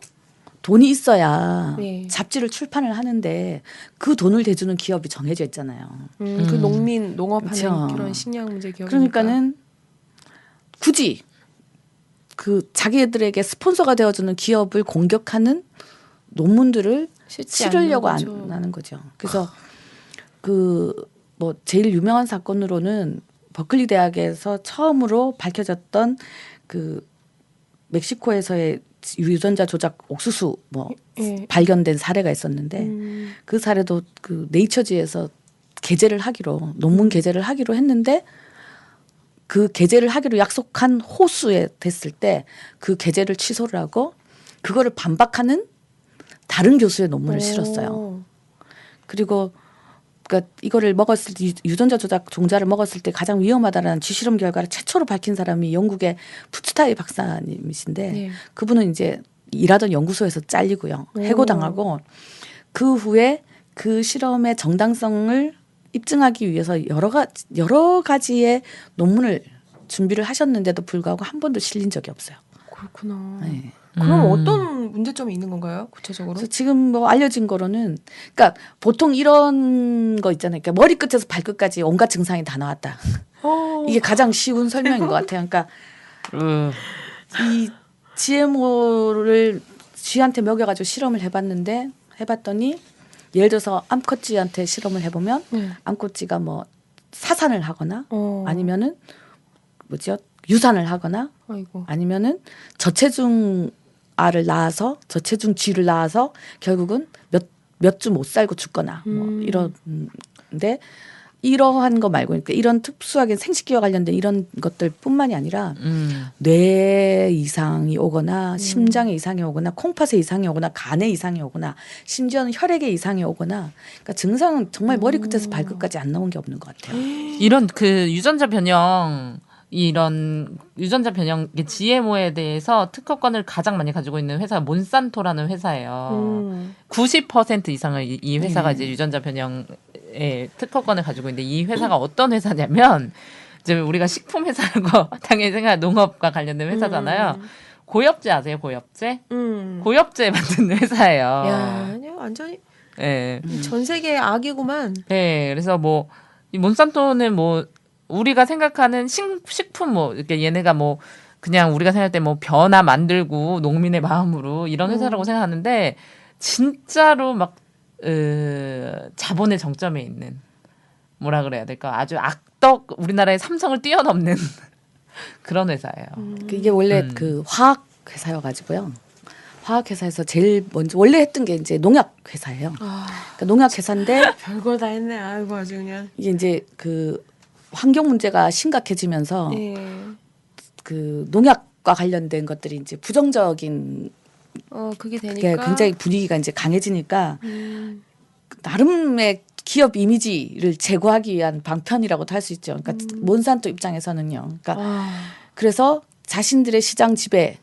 돈이 있어야 잡지를 출판을 하는데 그 돈을 대주는 기업이 정해져 있잖아요. 그 농민 농업하는 그렇죠. 그런 식량 문제 기업. 그러니까는 굳이 그 자기들에게 스폰서가 되어주는 기업을 공격하는 논문들을 실으려고 안 하는 거죠. 그래서 그 뭐 제일 유명한 사건으로는 버클리 대학에서 처음으로 밝혀졌던 그 멕시코에서의 유전자 조작 옥수수 뭐 발견된 사례가 있었는데 그 사례도 그 네이처지에서 게재를 하기로 논문 게재를 하기로 했는데 그 게재를 하기로 약속한 호수에 됐을 때 그 게재를 취소를 하고 그거를 반박하는 다른 교수의 논문을 실었어요. 그리고 그러니까 이거를 먹었을 때 유전자 조작 종자를 먹었을 때 가장 위험하다라는 쥐 실험 결과를 최초로 밝힌 사람이 영국의 푸츠타이 박사님이신데 그분은 이제 일하던 연구소에서 잘리고요. 해고당하고 그 후에 그 실험의 정당성을 입증하기 위해서 여러 가지의 논문을 준비를 하셨는데도 불구하고 한 번도 실린 적이 없어요. 그렇구나. 네. 그럼 어떤 문제점이 있는 건가요? 구체적으로? 그래서 지금 뭐 알려진 거로는 그러니까 보통 이런 거 있잖아요. 그러니까 머리끝에서 발끝까지 온갖 증상이 다 나왔다. 이게 가장 쉬운 설명인 것 같아요. 그러니까 이 GMO를 쥐한테 먹여가지고 실험을 해봤더니 예를 들어서 암컷쥐한테 실험을 해보면 암컷쥐가 뭐 사산을 하거나 아니면은 뭐죠? 유산을 하거나 아니면은 저체중 알을 낳아서 저체중 쥐를 낳아서 결국은 몇 몇 주 못 살고 죽거나 뭐 이런데 이러한 거 말고 그러니까 이런 특수하게 생식기와 관련된 이런 것들뿐만이 아니라 뇌 이상이 오거나 심장에 이상이 오거나 콩팥에 이상이 오거나 간에 이상이 오거나 심지어는 혈액에 이상이 오거나 그러니까 증상은 정말 머리끝에서 발끝까지 안 나온 게 없는 것 같아요. 이런 그 유전자 변형 이런 유전자 변형 GMO에 대해서 특허권을 가장 많이 가지고 있는 회사가 몬산토라는 회사예요. 90% 이상을 이 회사가 이제 유전자 변형의 특허권을 가지고 있는데 이 회사가 어떤 회사냐면 이제 우리가 식품 회사라고 당연히 생각 농업과 관련된 회사잖아요. 고엽제 아세요? 고엽제? 고엽제 만드는 회사예요. 야, 아니요, 완전히 네. 전 세계의 악이구만. 네, 그래서 뭐 이 몬산토는 뭐 우리가 생각하는 식품 뭐 이렇게 얘네가 뭐 그냥 우리가 생각할 때 뭐 변화 만들고 농민의 마음으로 이런 회사라고 생각하는데 진짜로 막 자본의 정점에 있는 뭐라 그래야 될까 아주 악덕 우리나라의 삼성을 뛰어넘는 그런 회사예요. 이게 원래 그 화학 회사여가지고요. 화학 회사에서 제일 먼저 원래 했던 게 이제 농약 회사예요. 그러니까 농약 회사인데 별걸 다 했네. 아이고 아주 그냥. 이게 이제 그 환경 문제가 심각해지면서 예. 그 농약과 관련된 것들이 이제 부정적인 그게 게 되니까 굉장히 분위기가 이제 강해지니까 나름의 기업 이미지를 제고하기 위한 방편이라고도 할 수 있죠. 그러니까 몬산토 입장에서는요. 그러니까 그래서 자신들의 시장 지배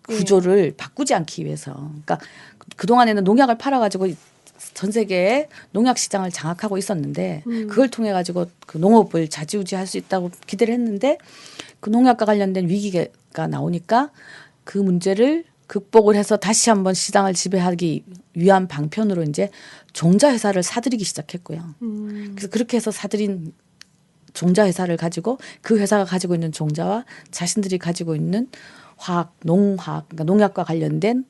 구조를 바꾸지 않기 위해서. 그러니까 그 동안에는 농약을 팔아가지고 전 세계의 농약 시장을 장악하고 있었는데 그걸 통해 가지고 그 농업을 좌지우지할 수 있다고 기대를 했는데 그 농약과 관련된 위기가 나오니까 그 문제를 극복을 해서 다시 한번 시장을 지배하기 위한 방편으로 이제 종자 회사를 사들이기 시작했고요. 그래서 그렇게 해서 사들인 종자 회사를 가지고 그 회사가 가지고 있는 종자와 자신들이 가지고 있는 화학, 농화학, 그러니까 농약과 관련된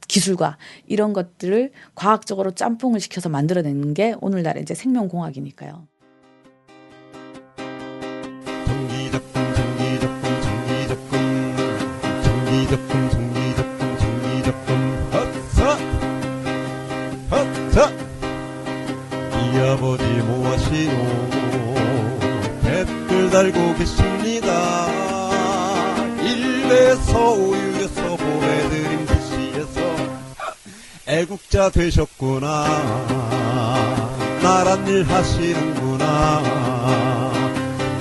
기술과 이런 것들을 과학적으로 짬뽕을 시켜서 만들어내는 게 오늘날의 이제 생명공학이니까요. 이 아버지 뭐하시노 댓글 달고 계십니다. 일베서 우유에서 보내드린 글씨에서 애국자 되셨구나 나란 일 하시는구나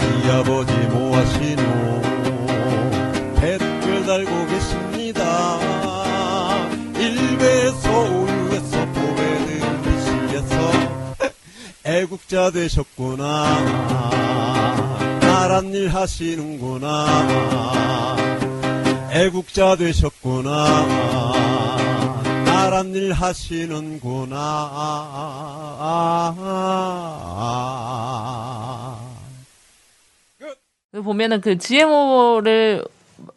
이 아버지 뭐하시노 댓글 달고 계십니다. 일베서 우유에서 보내드린 글씨에서 애국자 되셨구나 나란 일 하시는구나 애국자 되셨구나 나란 일 하시는구나. 보면은 그 GMO를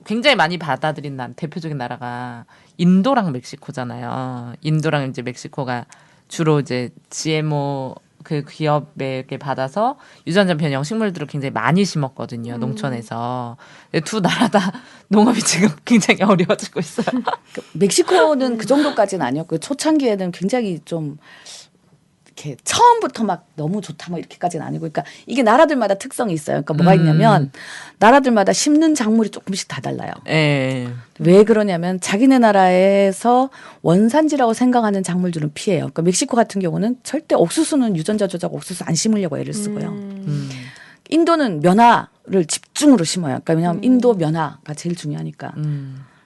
굉장히 많이 받아들인 대표적인 나라가 인도랑 멕시코잖아요. 인도랑 이제 멕시코가 주로 이제 GMO 그 기업에게 받아서 유전자 변형 식물들을 굉장히 많이 심었거든요. 농촌에서. 근데 두 나라 다 농업이 지금 굉장히 어려워지고 있어요. 멕시코는 그 정도까지는 아니었고요. 초창기에는 굉장히 좀 이렇게 처음부터 막 너무 좋다 뭐 이렇게까지는 아니고, 그러니까 이게 나라들마다 특성이 있어요. 그러니까 뭐가 있냐면 나라들마다 심는 작물이 조금씩 다 달라요. 예. 왜 그러냐면 자기네 나라에서 원산지라고 생각하는 작물들은 피해요. 그러니까 멕시코 같은 경우는 절대 옥수수는 유전자 조작 옥수수 안 심으려고 애를 쓰고요. 인도는 면화를 집중으로 심어요. 그러니까 왜냐하면 인도 면화가 제일 중요하니까.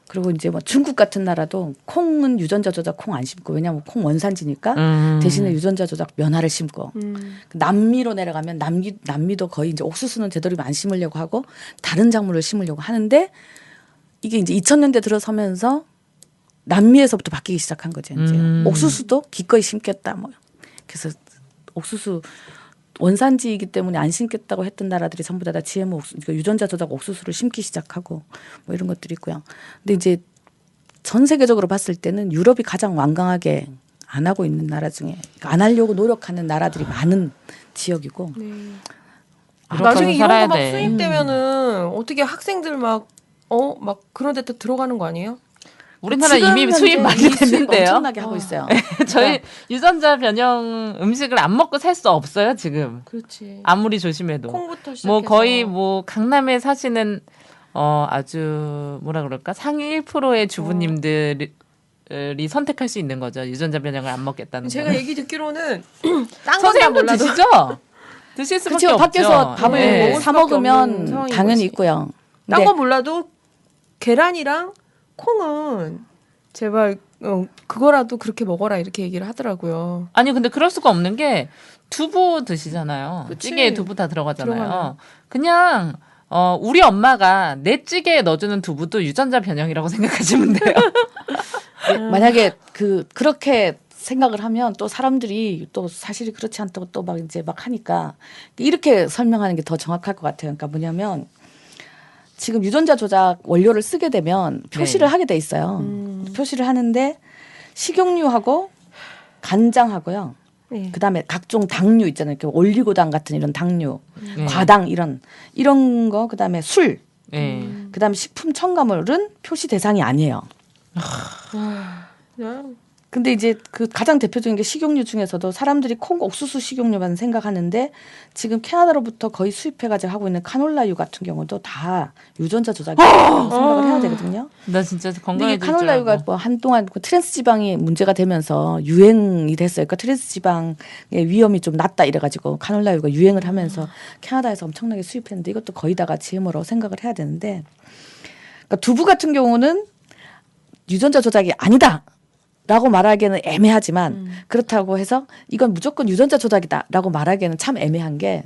그리고 이제 뭐 중국 같은 나라도 콩은 유전자 조작 콩 안 심고, 왜냐하면 콩 원산지니까 대신에 유전자 조작 면화를 심고. 남미로 내려가면 남미도 거의 이제 옥수수는 되도록 안 심으려고 하고 다른 작물을 심으려고 하는데, 이게 이제 2000년대 들어서면서 남미에서부터 바뀌기 시작한 거죠. 이제 옥수수도 기꺼이 심겠다. 뭐 그래서 옥수수 원산지이기 때문에 안 심겠다고 했던 나라들이 전부 다 GMO 그러니까 유전자 조작 옥수수를 심기 시작하고 뭐 이런 것들이 있고요. 근데 이제 전 세계적으로 봤을 때는 유럽이 가장 완강하게 안 하고 있는 나라 중에, 그러니까 안 하려고 노력하는 나라들이 많은 지역이고. 나중에 이런 거 막 돼. 수입되면은 어떻게 학생들 막 그런 데 또 들어가는 거 아니에요? 우리나라 지금 이미 수입 현재 많이 이 수입 됐는데요. 엄청나게 하고 있어요. 저희 유전자 변형 음식을 안 먹고 살 수 없어요 지금. 그렇지. 아무리 조심해도. 콩부터 시작해서 뭐 거의 뭐 강남에 사시는 아주 뭐라 그럴까 상위 1%의 주부님들이 선택할 수 있는 거죠. 유전자 변형을 안 먹겠다는 제가 거는. 얘기 듣기로는 딴 건다 선생님도 몰라도 드시죠? 드실 수밖에 그렇죠. 없죠. 밖에서 밥을 네. 먹을 사 수밖에 먹으면 없는 상황인 당연히 거지. 있고요. 딴 근데 건 몰라도 계란이랑 콩은 제발 그거라도 그렇게 먹어라 이렇게 얘기를 하더라고요. 아니 근데 그럴 수가 없는 게 두부 드시잖아요. 그치. 찌개에 두부 다 들어가잖아요. 들어가네. 그냥 우리 엄마가 내 찌개에 넣어주는 두부도 유전자 변형이라고 생각하시면 돼요. 만약에 그렇게 생각을 하면 또 사람들이 또 사실이 그렇지 않다고 또 막 이제 막 하니까 이렇게 설명하는 게 더 정확할 것 같아요. 그러니까 뭐냐면 지금 유전자 조작 원료를 쓰게 되면 표시를 네. 하게 돼 있어요. 표시를 하는데 식용유하고 간장하고요. 네. 그다음에 각종 당류 있잖아요. 이렇게 올리고당 같은 이런 당류, 네. 과당 이런 거 그다음에 술, 네. 그다음에 식품 첨가물은 표시 대상이 아니에요. 그냥 근데 이제 그 가장 대표적인 게 식용유 중에서도 사람들이 콩 옥수수 식용유만 생각하는데 지금 캐나다로부터 거의 수입해가지고 하고 있는 카놀라유 같은 경우도 다 유전자 조작이라고 생각을 해야 되거든요. 나 진짜 근데 건강해질 이게 줄 카놀라유가 알고. 뭐 한동안 그 트랜스 지방이 문제가 되면서 유행이 됐어요. 그러니까 트랜스 지방의 위험이 좀 낮다 이래가지고 카놀라유가 유행을 하면서 캐나다에서 엄청나게 수입했는데 이것도 거의 다가 GMO라고 생각을 해야 되는데 그러니까 두부 같은 경우는 유전자 조작이 아니다. 라고 말하기에는 애매하지만 그렇다고 해서 이건 무조건 유전자 조작이다라고 말하기에는 참 애매한 게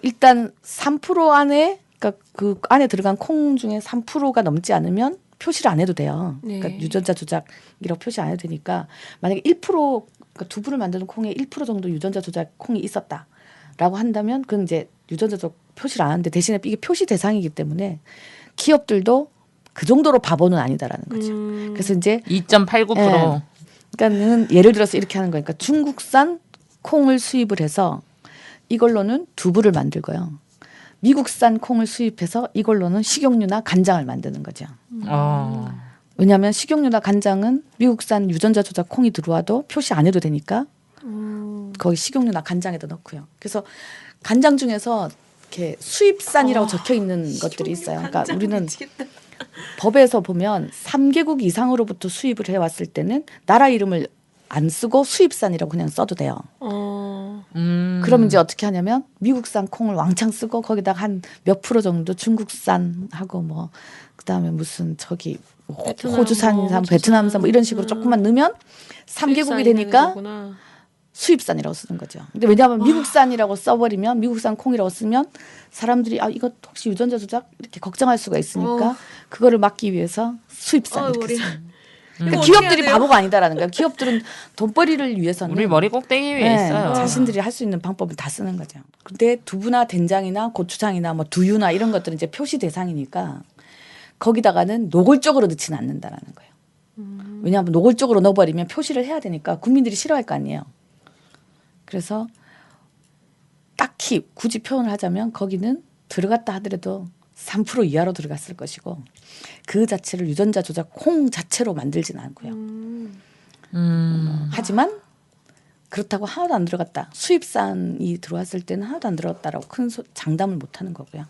일단 3% 안에 그러니까 그 안에 들어간 콩 중에 3%가 넘지 않으면 표시를 안 해도 돼요. 네. 그러니까 유전자 조작이라고 표시 안 해도 되니까 만약에 1% 그러니까 두부를 만드는 콩에 1% 정도 유전자 조작 콩이 있었다라고 한다면 그건 이제 유전자 조작 표시를 안 하는데 대신에 이게 표시 대상이기 때문에 기업들도 그 정도로 바보는 아니다라는 거죠. 그래서 이제 2.89%. 그러니까는 예를 들어서 이렇게 하는 거니까 중국산 콩을 수입을 해서 이걸로는 두부를 만들고요. 미국산 콩을 수입해서 이걸로는 식용유나 간장을 만드는 거죠. 왜냐하면 식용유나 간장은 미국산 유전자 조작 콩이 들어와도 표시 안 해도 되니까 거기 식용유나 간장에다 넣고요. 그래서 간장 중에서 이렇게 수입산이라고 적혀 있는 것들이 있어요. 그러니까 우리는 법에서 보면 3개국 이상으로부터 수입을 해왔을 때는 나라 이름을 안 쓰고 수입산이라고 그냥 써도 돼요. 그럼 이제 어떻게 하냐면 미국산 콩을 왕창 쓰고 거기다가 한 몇 프로 정도 중국산하고 뭐 그다음에 무슨 저기 호주산산, 베트남산 뭐 이런 식으로 조금만 넣으면 3개국이 되니까 수입산이라고 쓰는 거죠. 근데 왜냐하면 미국산이라고 써버리면 미국산 콩이라고 쓰면 사람들이 이거 혹시 유전자 조작 이렇게 걱정할 수가 있으니까 그거를 막기 위해서 수입산 이렇게 써요. 그러니까 기업들이 바보가 아니다라는 거예요. 기업들은 돈벌이를 위해서는 우리 머리 꼭대기 위에 있어요. 자신들이 할 수 있는 방법을 다 쓰는 거죠. 근데 두부나 된장이나 고추장이나 뭐 두유나 이런 것들은 이제 표시 대상이니까 거기다가는 노골적으로 넣지는 않는다라는 거예요. 왜냐하면 노골적으로 넣어버리면 표시를 해야 되니까 국민들이 싫어할 거 아니에요. 그래서 딱히 굳이 표현을 하자면 거기는 들어갔다 하더라도 3% 이하로 들어갔을 것이고 그 자체를 유전자 조작 콩 자체로 만들지는 않고요. 하지만 그렇다고 하나도 안 들어갔다. 수입산이 들어왔을 때는 하나도 안 들어갔다라고 큰 장담을 못하는 거고요.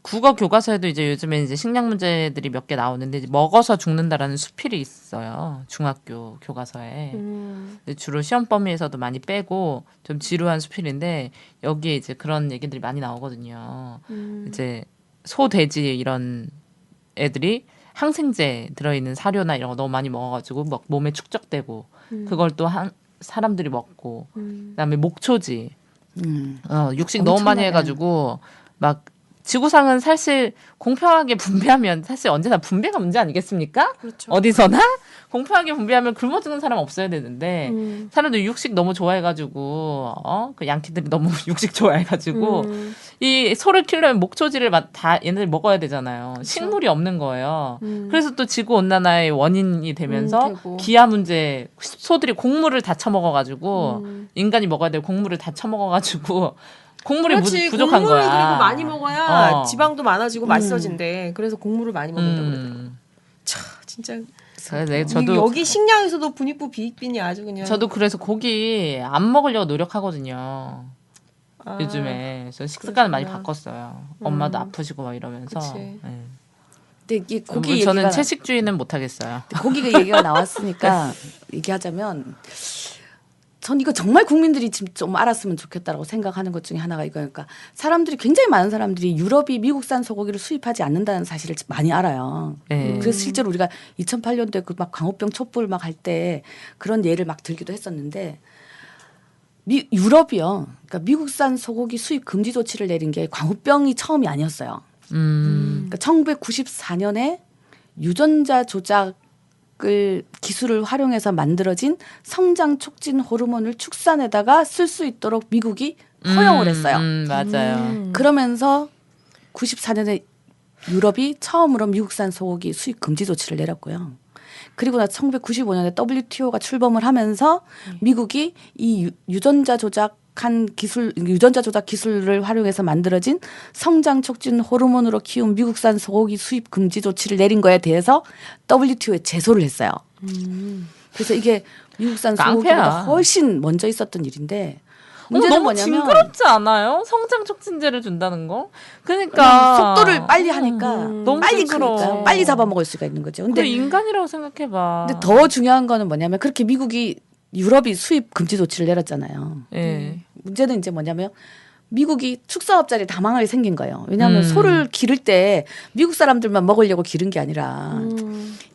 국어 교과서에도 이제 요즘에 이제 식량 문제들이 몇 개 나오는데 이제 먹어서 죽는다라는 수필이 있어요. 중학교 교과서에. 근데 주로 시험 범위에서도 많이 빼고 좀 지루한 수필인데 여기에 이제 그런 얘기들이 많이 나오거든요. 이제 소, 돼지 이런 애들이 항생제 들어있는 사료나 이런 거 너무 많이 먹어가지고 막 몸에 축적되고 그걸 또 사람들이 먹고 그다음에 목초지 육식 너무 많이 해가지고 막 지구상은 사실 공평하게 분배하면 사실 언제나 분배가 문제 아니겠습니까? 그렇죠. 어디서나 공평하게 분배하면 굶어 죽는 사람 없어야 되는데 사람들 육식 너무 좋아해가지고 그 양키들이 너무 육식 좋아해가지고 이 소를 키우려면 목초지를 다 얘네들 먹어야 되잖아요. 식물이 없는 거예요. 그래서 또 지구 온난화의 원인이 되면서 되고. 기아 문제 소들이 곡물을 다 처먹어가지고 인간이 먹어야 될 곡물을 다 처먹어가지고 곡물이 부족한 곡물을 거야. 그리고 많이 먹어야 어. 지방도 많아지고 맛있어진대. 그래서 곡물을 많이 먹는다고 그러더라고. 진짜. 네, 저도 여기 식량에서도 분익부 비익빈이 아주 그냥. 저도 그래서 고기 안 먹으려고 노력하거든요. 아, 요즘에 그래서 식습관을 많이 그렇구나. 바꿨어요. 엄마도 아프시고 막 이러면서. 그치. 네. 근데 이게 고기 저는 얘기가 채식주의는 못 하겠어요. 고기가 얘기가 나왔으니까 얘기하자면 전 이거 정말 국민들이 지금 좀 알았으면 좋겠다라고 생각하는 것 중에 하나가 이거니까 사람들이 굉장히 많은 사람들이 유럽이 미국산 소고기를 수입하지 않는다는 사실을 많이 알아요. 네. 그래서 실제로 우리가 2008년도에 그 막 광우병 촛불 막 할 때 그런 예를 막 들기도 했었는데 유럽이요. 그러니까 미국산 소고기 수입 금지 조치를 내린 게 광우병이 처음이 아니었어요. 그러니까 1994년에 유전자 조작을 기술을 활용해서 만들어진 성장 촉진 호르몬을 축산에다가 쓸 수 있도록 미국이 허용을 했어요. 맞아요. 그러면서 94년에 유럽이 처음으로 미국산 소고기 수입 금지 조치를 내렸고요. 그리고 나서 1995년에 WTO가 출범을 하면서 미국이 이 유전자 조작 기술을 활용해서 만들어진 성장 촉진 호르몬으로 키운 미국산 소고기 수입 금지 조치를 내린 거에 대해서 WTO에 제소를 했어요. 그래서 이게 미국산 소고기보다 깡패야. 훨씬 먼저 있었던 일인데 문제는 너무 뭐냐면 징그럽지 않아요? 성장 촉진제를 준다는 거? 그러니까 속도를 빨리 하니까 너무 빨리 징그러워. 크니까 빨리 잡아먹을 수가 있는 거죠. 근데 근데 인간이라고 생각해봐. 근데 더 중요한 거는 뭐냐면 그렇게 유럽이 수입 금지 조치를 내렸잖아요. 예. 문제는 이제 뭐냐면 미국이 축사업자들이 다 망하게 생긴 거예요. 왜냐하면 소를 기를 때 미국 사람들만 먹으려고 기른 게 아니라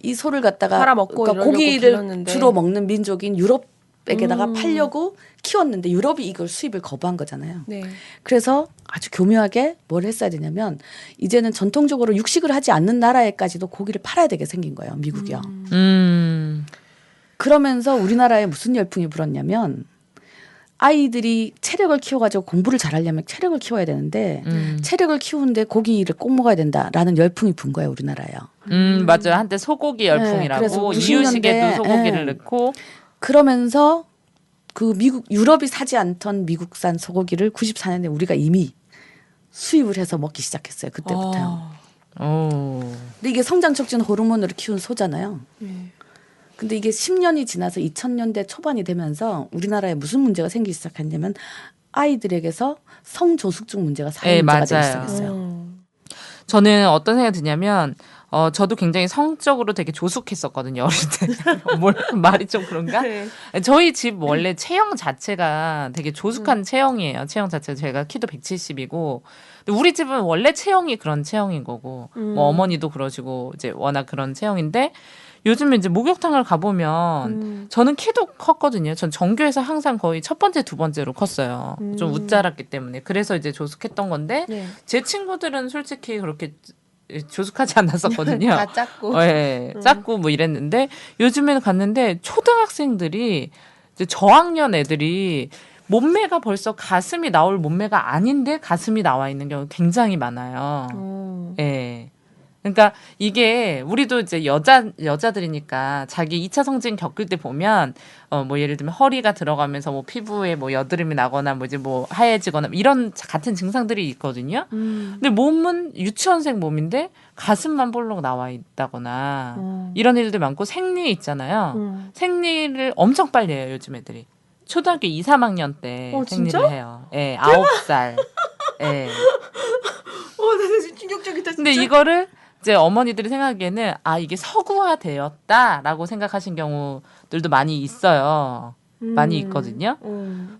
이 소를 갖다가 팔아먹고 그러니까 이러려고 고기를 길렀는데. 주로 먹는 민족인 유럽에게다가 팔려고 키웠는데 유럽이 이걸 수입을 거부한 거잖아요. 네. 그래서 아주 교묘하게 뭘 했어야 되냐면 이제는 전통적으로 육식을 하지 않는 나라에까지도 고기를 팔아야 되게 생긴 거예요. 미국이요. 그러면서 우리나라에 무슨 열풍이 불었냐면 아이들이 체력을 키워가지고 공부를 잘하려면 체력을 키워야 되는데 체력을 키우는데 고기를 꼭 먹어야 된다라는 열풍이 분 거예요. 우리나라에요. 맞아요. 한때 소고기 그래서 열풍이라고 90년대 이유식에도 소고기를 넣고 그러면서 그 유럽이 사지 않던 미국산 소고기를 94년에 우리가 이미 수입을 해서 먹기 시작했어요. 그때부터요. 근데 이게 성장 촉진 호르몬으로 키운 소잖아요. 근데 이게 10년이 지나서 2000년대 초반이 되면서 우리나라에 무슨 문제가 생기기 시작했냐면 아이들에게서 성조숙증 문제가 사회 문제가 되기 시작했어요. 저는 어떤 생각이 드냐면 저도 굉장히 성적으로 되게 조숙했었거든요. 어릴 때. 말이 좀 그런가? 네. 저희 집 원래 체형 자체가 되게 조숙한 체형이에요. 체형 자체가 제가 키도 170이고 우리 집은 원래 체형이 그런 체형인 거고 뭐 어머니도 그러시고 이제 워낙 그런 체형인데 요즘에 이제 목욕탕을 가보면 저는 키도 컸거든요. 전 전교에서 항상 거의 첫 번째, 두 번째로 컸어요. 좀 웃자랐기 때문에. 그래서 이제 조숙했던 건데 네. 제 친구들은 솔직히 그렇게 조숙하지 않았었거든요. 다 작고. 네, 작고 뭐 이랬는데 요즘에는 갔는데 초등학생들이 이제 저학년 애들이 몸매가 벌써 가슴이 나올 몸매가 아닌데 가슴이 나와 있는 경우가 굉장히 많아요. 예. 그러니까 이게 우리도 이제 여자들이니까 자기 2차 성징 겪을 때 보면 뭐 예를 들면 허리가 들어가면서 뭐 피부에 뭐 여드름이 나거나 뭐 이제 뭐 하얘지거나 이런 같은 증상들이 있거든요. 근데 몸은 유치원생 몸인데 가슴만 볼록 나와 있다거나 이런 일도 많고 생리 있잖아요. 생리를 엄청 빨리 해요, 요즘 애들이. 초등학교 2, 3학년 때 생리를 진짜? 해요. 예, 9살. 예. 나 진짜 충격적이다. 진짜. 근데 이거를 이제 어머니들이 생각하기에는 이게 서구화되었다라고 생각하신 경우들도 많이 있어요. 많이 있거든요.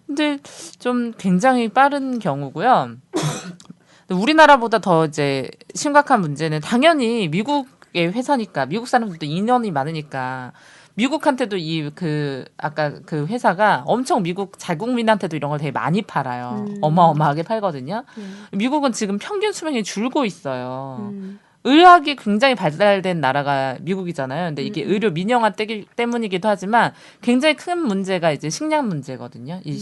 근데 좀 굉장히 빠른 경우고요. 우리나라보다 더 이제 심각한 문제는 당연히 미국의 회사니까 미국 사람들도 인원이 많으니까 미국한테도 아까 그 회사가 엄청 미국 자국민한테도 이런 걸 되게 많이 팔아요. 어마어마하게 팔거든요. 미국은 지금 평균 수명이 줄고 있어요. 의학이 굉장히 발달된 나라가 미국이잖아요. 근데 이게 의료 민영화 때문이기도 하지만 굉장히 큰 문제가 이제 식량 문제거든요. 이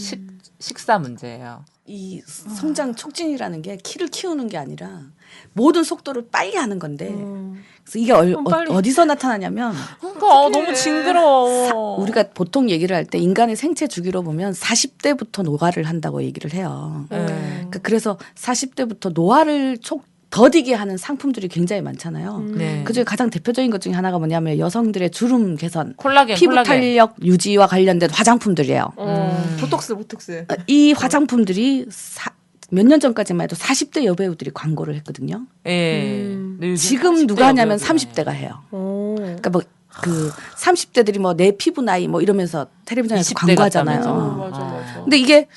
식사 문제예요. 이 성장 촉진이라는 게 키를 키우는 게 아니라 모든 속도를 빨리 하는 건데 그래서 이게 어디서 나타나냐면 그러니까 너무 징그러워. 우리가 보통 얘기를 할 때 인간의 생체 주기로 보면 40대부터 노화를 한다고 얘기를 해요. 그러니까 그래서 40대부터 노화를 더 더디게 하는 상품들이 굉장히 많잖아요. 네. 그중에 가장 대표적인 것 중에 하나가 뭐냐면 여성들의 주름 개선, 콜라겐, 피부 콜라겐. 탄력 유지와 관련된 화장품들이에요. 보톡스. 이 화장품들이 몇 년 전까지만 해도 40대 여배우들이 광고를 했거든요. 예. 근데 요즘 지금 30대 누가 하냐면 여배우들이 30대가 해요. 그러니까 뭐 그 30대들이 뭐 내 피부 나이 뭐 이러면서 텔레비전에서 20대 광고하잖아요. 같다면서. 맞아. 근데 이게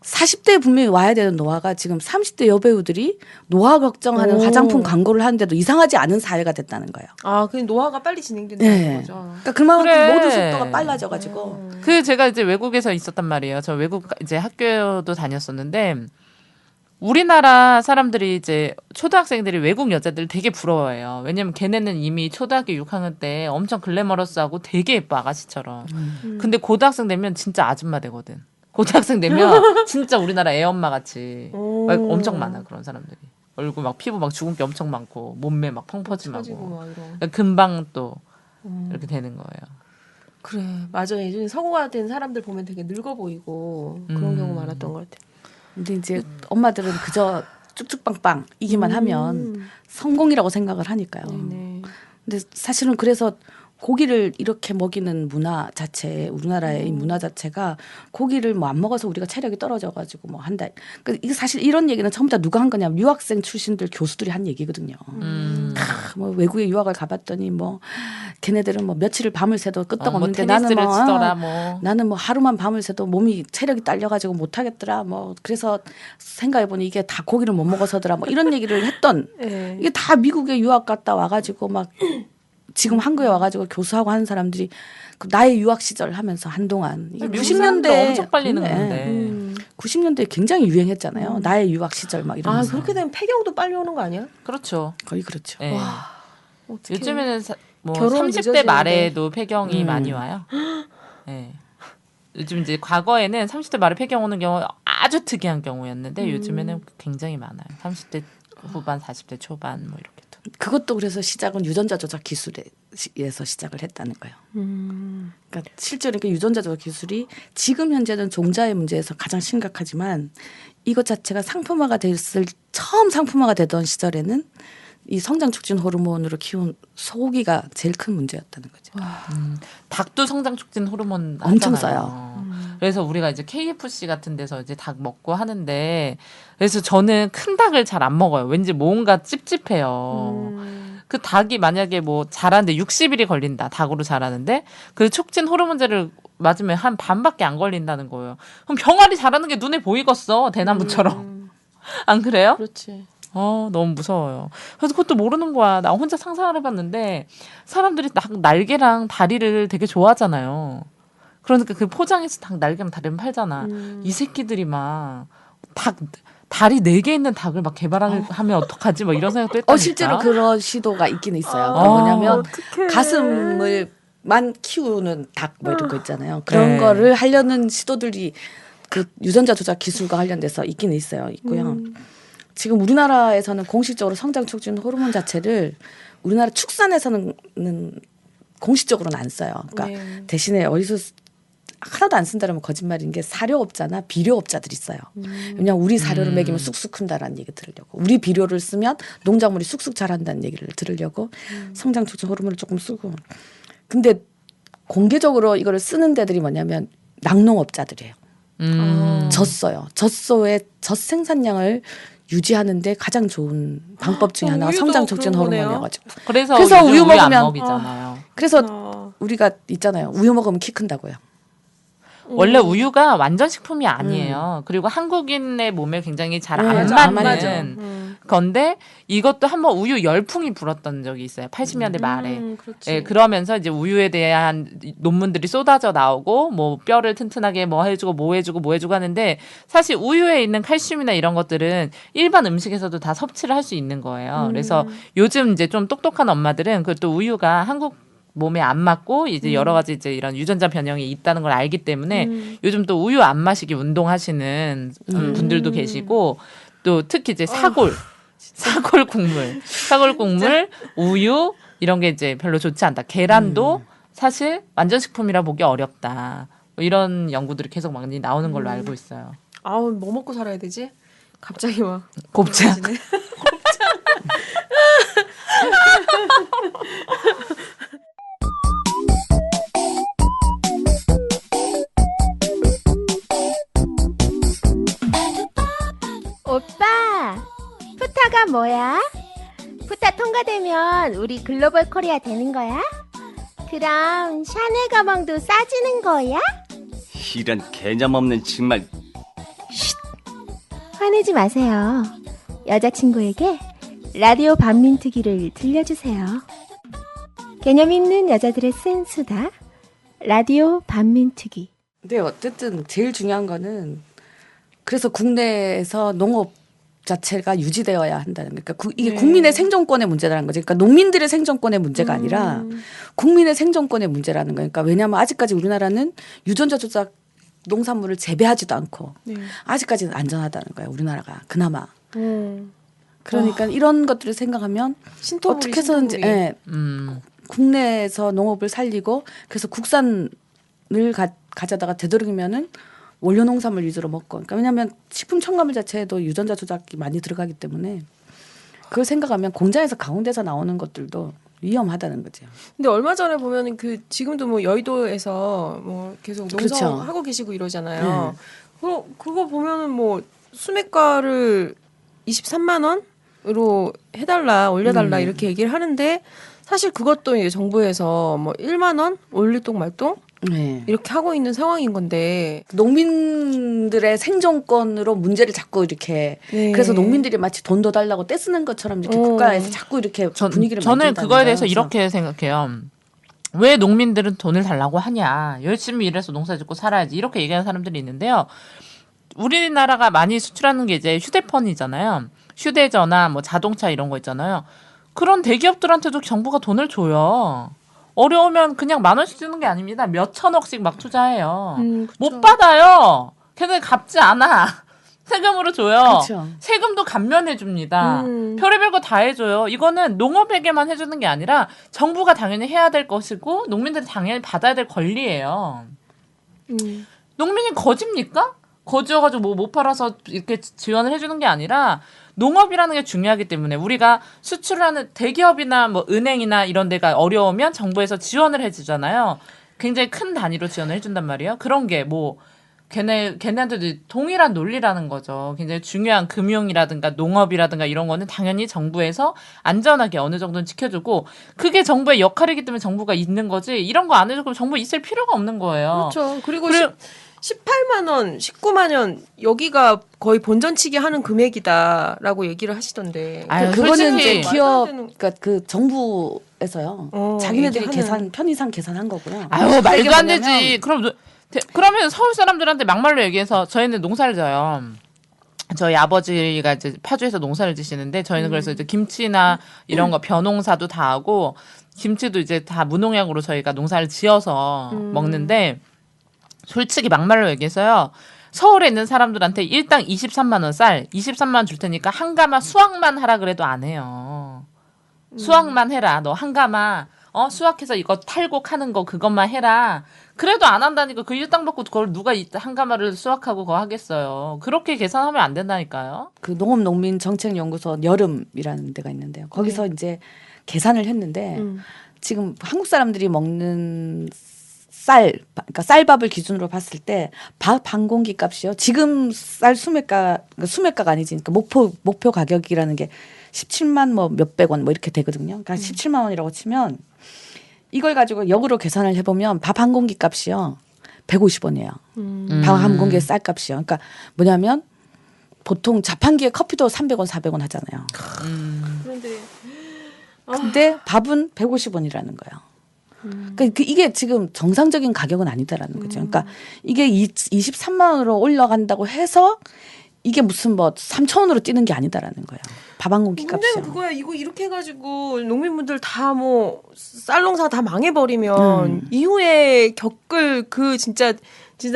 40대에 분명히 와야 되는 노화가 지금 30대 여배우들이 노화 걱정하는 화장품 광고를 하는데도 이상하지 않은 사회가 됐다는 거예요. 아, 그 노화가 빨리 진행된다는 네. 거죠. 그러니까 그만큼 그래. 모든 속도가 빨라져가지고 그 제가 이제 외국에서 있었단 말이에요. 저 외국 이제 학교도 다녔었는데 우리나라 사람들이 이제 초등학생들이 외국 여자들 되게 부러워해요. 왜냐면 걔네는 이미 초등학교 6학년 때 엄청 글래머러스하고 되게 예뻐 아가씨처럼. 근데 고등학생 되면 진짜 아줌마 되거든. 고등학생 되면 진짜 우리나라 애엄마 같이 막 엄청 많아 그런 사람들이. 얼굴 막 피부 막 주근깨 엄청 많고 몸매 막 처지고 펑퍼짐하고 막 이런. 그러니까 금방 또 이렇게 되는 거예요. 그래, 맞아요. 예전에 서구가 된 사람들 보면 되게 늙어 보이고 그런 경우 많았던 것 같아요. 근데 이제 엄마들은 그저 쭉쭉빵빵이기만 하면 성공이라고 생각을 하니까요. 네. 근데 사실은 그래서 고기를 이렇게 먹이는 문화 자체, 우리나라의 이 문화 자체가 고기를 뭐 안 먹어서 우리가 체력이 떨어져가지고 뭐 한다. 그러니까 이게 사실 이런 얘기는 처음부터 누가 한 거냐면 유학생 출신들 교수들이 한 얘기거든요. 뭐 외국에 유학을 가봤더니 뭐 걔네들은 뭐 며칠을 밤을 새도 끄떡없는데 뭐 나는 테니스를 뭐 치더라 뭐. 나는 뭐 하루만 밤을 새도 몸이 체력이 딸려가지고 못하겠더라. 뭐 그래서 생각해보니 이게 다 고기를 못 먹어서더라. 뭐 이런 얘기를 했던 네. 이게 다 미국에 유학 갔다 와가지고 막 지금 한국에 와가지고 교수하고 하는 사람들이 그 나의 유학 시절 하면서 한동안 이게 미국 사람도 90년대 엄청 빨리 늙는데. 90년대에 굉장히 유행했잖아요. 나의 유학 시절 막 아, 이러면서 그렇게 되면 폐경도 빨리 오는 거 아니야? 그렇죠. 거의 그렇죠. 예. 어떡해. 요즘에는 뭐 결혼 30대 늦어지는데. 말에도 폐경이 많이 와요. 예. 요즘 이제 과거에는 30대 말에 폐경 오는 경우 아주 특이한 경우였는데 요즘에는 굉장히 많아요. 30대 후반, 40대 초반 뭐 이렇게도. 그것도 그래서 시작은 유전자 조작 기술에서 시작을 했다는 거예요. 그러니까 실제로 그 유전자 조작 기술이 지금 현재는 종자의 문제에서 가장 심각하지만 이것 자체가 상품화가 됐을 처음 상품화가 되던 시절에는 이 성장 촉진 호르몬으로 키운 소고기가 제일 큰 문제였다는 거죠. 닭도 성장 촉진 호르몬 엄청 하잖아요. 그래서 우리가 이제 KFC 같은 데서 이제 닭 먹고 하는데 그래서 저는 큰 닭을 잘 안 먹어요. 왠지 뭔가 찝찝해요. 그 닭이 만약에 뭐 자라는데 60일이 걸린다. 닭으로 자라는데 그 촉진 호르몬제를 맞으면 한 반밖에 안 걸린다는 거예요. 그럼 병아리 자라는 게 눈에 보이겠어. 대나무처럼. 안 그래요? 그렇지. 너무 무서워요. 그래서 그것도 모르는 거야. 나 혼자 상상을 해봤는데 사람들이 닭 날개랑 다리를 되게 좋아하잖아요. 그러니까 그 포장해서 닭 날개랑 다리를 팔잖아. 이 새끼들이 막 다리 4개 있는 닭을 막 개발하면 어떡하지? 막 이런 생각도 했다니까. 실제로 그런 시도가 있긴 있어요. 그러니까 뭐냐면 가슴을만 키우는 닭 뭐 이런 거 있잖아요. 그런 네. 거를 하려는 시도들이 그 유전자 조작 기술과 관련돼서 있긴 있고요. 지금 우리나라에서는 공식적으로 성장 촉진 호르몬 자체를 우리나라 축산에서는 공식적으로는 안 써요. 그러니까 대신에 어디서 하나도 안 쓴다라면 거짓말인 게 사료업자나 비료업자들이 써요. 왜냐하면 우리 사료를 먹이면 쑥쑥 큰다라는 얘기 들으려고. 우리 비료를 쓰면 농작물이 쑥쑥 자란다는 얘기를 들으려고 성장 촉진 호르몬을 조금 쓰고. 근데 공개적으로 이거를 쓰는 데들이 뭐냐면 낙농업자들이에요. 젖소요. 젖소의 젖 생산량을 유지하는데 가장 좋은 방법 중에 하나가 우유도 성장 촉진 그런 거네요. 호르몬이어가지고. 그래서 그래서 우유 우유 안 먹으면- 먹이잖아요. 그래서 우리가 있잖아요. 우유 먹으면 키 큰다고요. 원래 우유가 완전 식품이 아니에요. 그리고 한국인의 몸에 굉장히 잘 안 맞아, 안 맞는 건데 이것도 한번 우유 열풍이 불었던 적이 있어요. 80년대 말에. 그렇지. 예, 그러면서 이제 우유에 대한 논문들이 쏟아져 나오고 뭐 뼈를 튼튼하게 뭐 해주고 뭐 해주고 하는데 사실 우유에 있는 칼슘이나 이런 것들은 일반 음식에서도 다 섭취를 할 수 있는 거예요. 그래서 요즘 이제 좀 똑똑한 엄마들은 그것도 우유가 한국 몸에 안 맞고 이제 여러 가지 이제 이런 유전자 변형이 있다는 걸 알기 때문에 요즘 또 우유 안 마시기 운동하시는 분들도 계시고 또 특히 이제 사골 국물, 우유 이런 게 이제 별로 좋지 않다. 계란도 사실 완전 식품이라 보기 어렵다. 뭐 이런 연구들이 계속 많이 나오는 걸로 알고 있어요. 아우, 뭐 먹고 살아야 되지? 갑자기 막 곱창. 그러지네. 오빠, 푸타가 뭐야? 푸타 통과되면 우리 글로벌 코리아 되는 거야? 그럼 샤넬 가방도 싸지는 거야? 이런 개념 없는 정말. 화내지 마세요. 여자친구에게 라디오 반민특위를 들려주세요. 개념 있는 여자들의 쓴 수다. 라디오 반민특위. 근데 어쨌든 제일 중요한 거는 그래서 국내에서 농업 자체가 유지되어야 한다는 거니까 이게 네. 국민의 생존권의 문제라는 거죠. 그러니까 농민들의 생존권의 문제가 아니라 국민의 생존권의 문제라는 거니까 왜냐하면 아직까지 우리나라는 유전자 조작 농산물을 재배하지도 않고 네. 아직까지는 안전하다는 거예요. 우리나라가 그나마. 음. 그러니까 이런 것들을 생각하면 신토부리, 어떻게 해서든지 신토부리. 예, 국내에서 농업을 살리고 그래서 국산을 가져다가 되도록이면은 원료 농산물 위주로 먹고 그러니까 왜냐하면 식품 첨가물 자체에도 유전자 조작이 많이 들어가기 때문에 그걸 생각하면 공장에서 가공돼서 나오는 것들도 위험하다는 거죠. 근데 얼마 전에 보면은 그 지금도 뭐 여의도에서 뭐 계속 농성하고 그렇죠. 계시고 이러잖아요. 그거 보면은 뭐 수매가를 23만 원으로 해달라 올려달라 이렇게 얘기를 하는데 사실 그것도 이제 정부에서 뭐 1만 원 올릴똥말똥 네. 이렇게 하고 있는 상황인 건데 농민들의 생존권으로 문제를 자꾸 이렇게 네. 그래서 농민들이 마치 돈 더 달라고 떼쓰는 것처럼 이렇게 국가에서 자꾸 이렇게 분위기를 저는 만든다는 그거에 거예요. 대해서 그래서 이렇게 생각해요. 왜 농민들은 돈을 달라고 하냐. 열심히 일해서 농사 짓고 살아야지. 이렇게 얘기하는 사람들이 있는데요. 우리나라가 많이 수출하는 게 이제 휴대폰이잖아요. 휴대전화, 뭐 자동차 이런 거 있잖아요. 그런 대기업들한테도 정부가 돈을 줘요. 어려우면 그냥 10,000원씩 주는 게 아닙니다. 몇 천억씩 막 투자해요. 그쵸. 못 받아요. 걔네 갚지 않아. 세금으로 줘요. 그렇죠. 세금도 감면해 줍니다. 음. 별의별 거 다 해줘요. 이거는 농업에게만 해주는 게 아니라 정부가 당연히 해야 될 것이고 농민들이 당연히 받아야 될 권리예요. 농민이 거짓입니까? 거지여가지고 뭐 못 팔아서 이렇게 지원을 해주는 게 아니라 농업이라는 게 중요하기 때문에 우리가 수출하는 대기업이나 뭐 은행이나 이런 데가 어려우면 정부에서 지원을 해주잖아요. 굉장히 큰 단위로 지원을 해준단 말이에요. 그런 게 뭐 걔네한테도 동일한 논리라는 거죠. 굉장히 중요한 금융이라든가 농업이라든가 이런 거는 당연히 정부에서 안전하게 어느 정도는 지켜주고 그게 정부의 역할이기 때문에 정부가 있는 거지 이런 거 안 해주고 정부 있을 필요가 없는 거예요. 그렇죠. 그리고 18만 원, 19만 원 여기가 거의 본전치기 하는 금액이다라고 얘기를 하시던데. 아유, 그거는 솔직히 이제 기업, 말도 안 되는- 그러니까 그 정부에서요. 자기네들이 얘기하는- 편의상 계산한 거고요. 아유 말도 안 뭐냐면- 되지. 그러면 서울 사람들한테 막말로 얘기해서 저희는 농사를 져요. 저희 아버지가 이제 파주에서 농사를 지시는데 저희는 그래서 이제 김치나 이런 거 벼농사도 다 하고 김치도 이제 다 무농약으로 저희가 농사를 지어서 먹는데 솔직히 막말로 얘기해서요. 서울에 있는 사람들한테 일당 23만 원 쌀, 23만 원 줄 테니까 한 가마 수확만 하라 그래도 안 해요. 수확만 해라. 너 한 가마 수확해서 이거 탈곡하는 거 그것만 해라. 그래도 안 한다니까 그 일당 받고 그걸 누가 한 가마를 수확하고 그거 하겠어요. 그렇게 계산하면 안 된다니까요. 그 농업농민정책연구소 여름이라는 데가 있는데요. 거기서 이제 계산을 했는데 지금 한국 사람들이 먹는 그러니까 쌀밥을 기준으로 봤을 때 밥 한 공기 값이요. 지금 쌀 수매가가 아니지. 그러니까 목표 가격이라는 게 17만 뭐 몇백 원 뭐 이렇게 되거든요. 그러니까 17만 원이라고 치면 이걸 가지고 역으로 계산을 해보면 밥 한 공기 값이요. 150원이에요. 밥 한 공기의 쌀값이요. 그러니까 뭐냐면 보통 자판기에 커피도 300원, 400원 하잖아요. 그런데 근데 밥은 150원이라는 거예요. 그러니까 이게 지금 정상적인 가격은 아니다라는 거죠. 그러니까 이게 23만 원으로 올라간다고 해서 이게 무슨 뭐 3,000원으로 뛰는 게 아니다라는 거예요. 밥 한 공기 문제는 값이요. 그거야. 이거 이렇게 해가지고 농민분들 다 뭐 쌀농사 다 망해버리면 이후에 겪을 그 진짜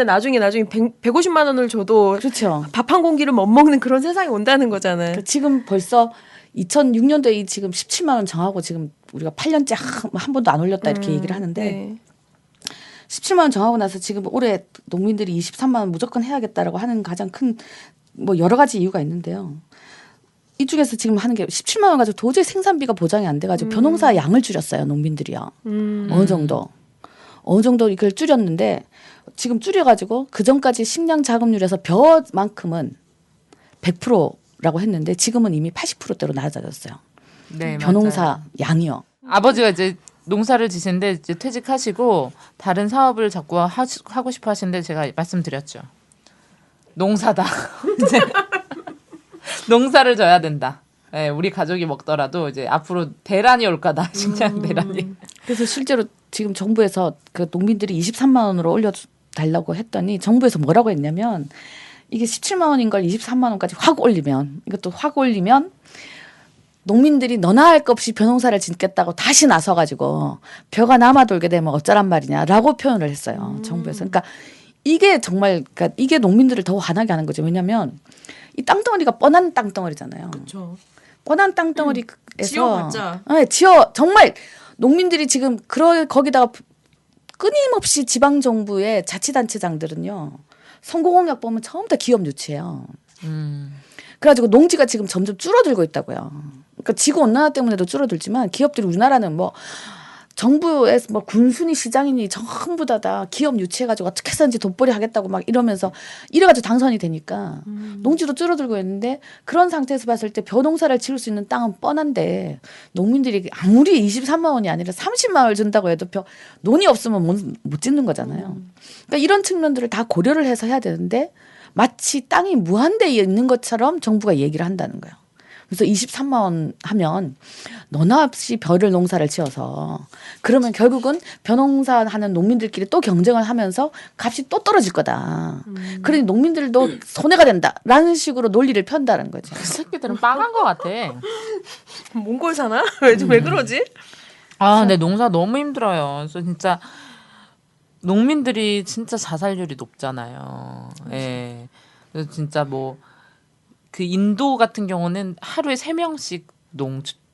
나중에 150만 원을 줘도 그렇죠. 밥 한 공기를 못 먹는 그런 세상이 온다는 거잖아요. 그러니까 지금 벌써 2006년도에 이 지금 17만 원 정하고 지금 우리가 8년째 한 번도 안 올렸다 이렇게 얘기를 하는데 네. 17만 원 정하고 나서 지금 올해 농민들이 23만 원 무조건 해야겠다라고 하는 가장 큰 뭐 여러 가지 이유가 있는데요. 이 중에서 지금 하는 게 17만 원 가지고 도저히 생산비가 보장이 안 돼가지고 벼농사 양을 줄였어요. 농민들이요. 어느 정도 이걸 줄였는데 지금 줄여가지고 그 전까지 식량 자급률에서 벼만큼은 100%라고 했는데 지금은 이미 80%대로 낮아졌어요. 네, 벼농사 맞아요. 양이요. 아버지가 이제 농사를 지시는데 이제 퇴직하시고 다른 사업을 자꾸 하고 싶어 하시는데 제가 말씀드렸죠. 농사다. 이제 농사를 져야 된다. 네, 우리 가족이 먹더라도 이제 앞으로 대란이 올까다. 식량 대란이. 그래서 실제로 지금 정부에서 그 농민들이 23만 원으로 올려달라고 했더니 정부에서 뭐라고 했냐면 이게 17만 원인 걸 23만 원까지 확 올리면 이것도 확 올리면 농민들이 너나 할 것 없이 벼농사를 짓겠다고 다시 나서가지고 벼가 남아 돌게 되면 어쩌란 말이냐라고 표현을 했어요. 정부에서. 그러니까 이게 정말 그러니까 이게 농민들을 더 화나게 하는 거죠. 왜냐하면 이 땅덩어리가 뻔한 땅덩어리잖아요. 그렇죠. 뻔한 땅덩어리에서 지어봤자. 네, 정말 농민들이 지금 거기다가 끊임없이 지방 정부의 자치단체장들은요 선거공약 보면 처음부터 기업 유치해요. 그래가지고 농지가 지금 점점 줄어들고 있다고요. 그러니까 지구 온난화 때문에도 줄어들지만 기업들이 우리나라는 뭐 정부에서 뭐 군순이 시장이니 전부 다 기업 유치해가지고 어떻게 해서든지 돈벌이 하겠다고 막 이러면서 이래가지고 당선이 되니까 농지도 줄어들고 있는데 그런 상태에서 봤을 때 벼농사를 지을 수 있는 땅은 뻔한데 농민들이 아무리 23만 원이 아니라 30만 원을 준다고 해도 논이 없으면 못 짓는 거잖아요. 그러니까 이런 측면들을 다 고려를 해서 해야 되는데 마치 땅이 무한대에 있는 것처럼 정부가 얘기를 한다는 거예요. 그래서 23만 원 하면 너나 없이 벼를 농사를 지어서 그러면 결국은 벼농사 하는 농민들끼리 또 경쟁을 하면서 값이 또 떨어질 거다. 그러니 농민들도 손해가 된다라는 식으로 논리를 편다는 거죠. 그 새끼들은 빵한 것 같아. 몽골 사나? 왜 그러지? 아, 근데 농사 너무 힘들어요. 그래서 진짜 농민들이 진짜 자살률이 높잖아요. 예. 그래서 진짜 뭐 그 인도 같은 경우는 하루에 3명씩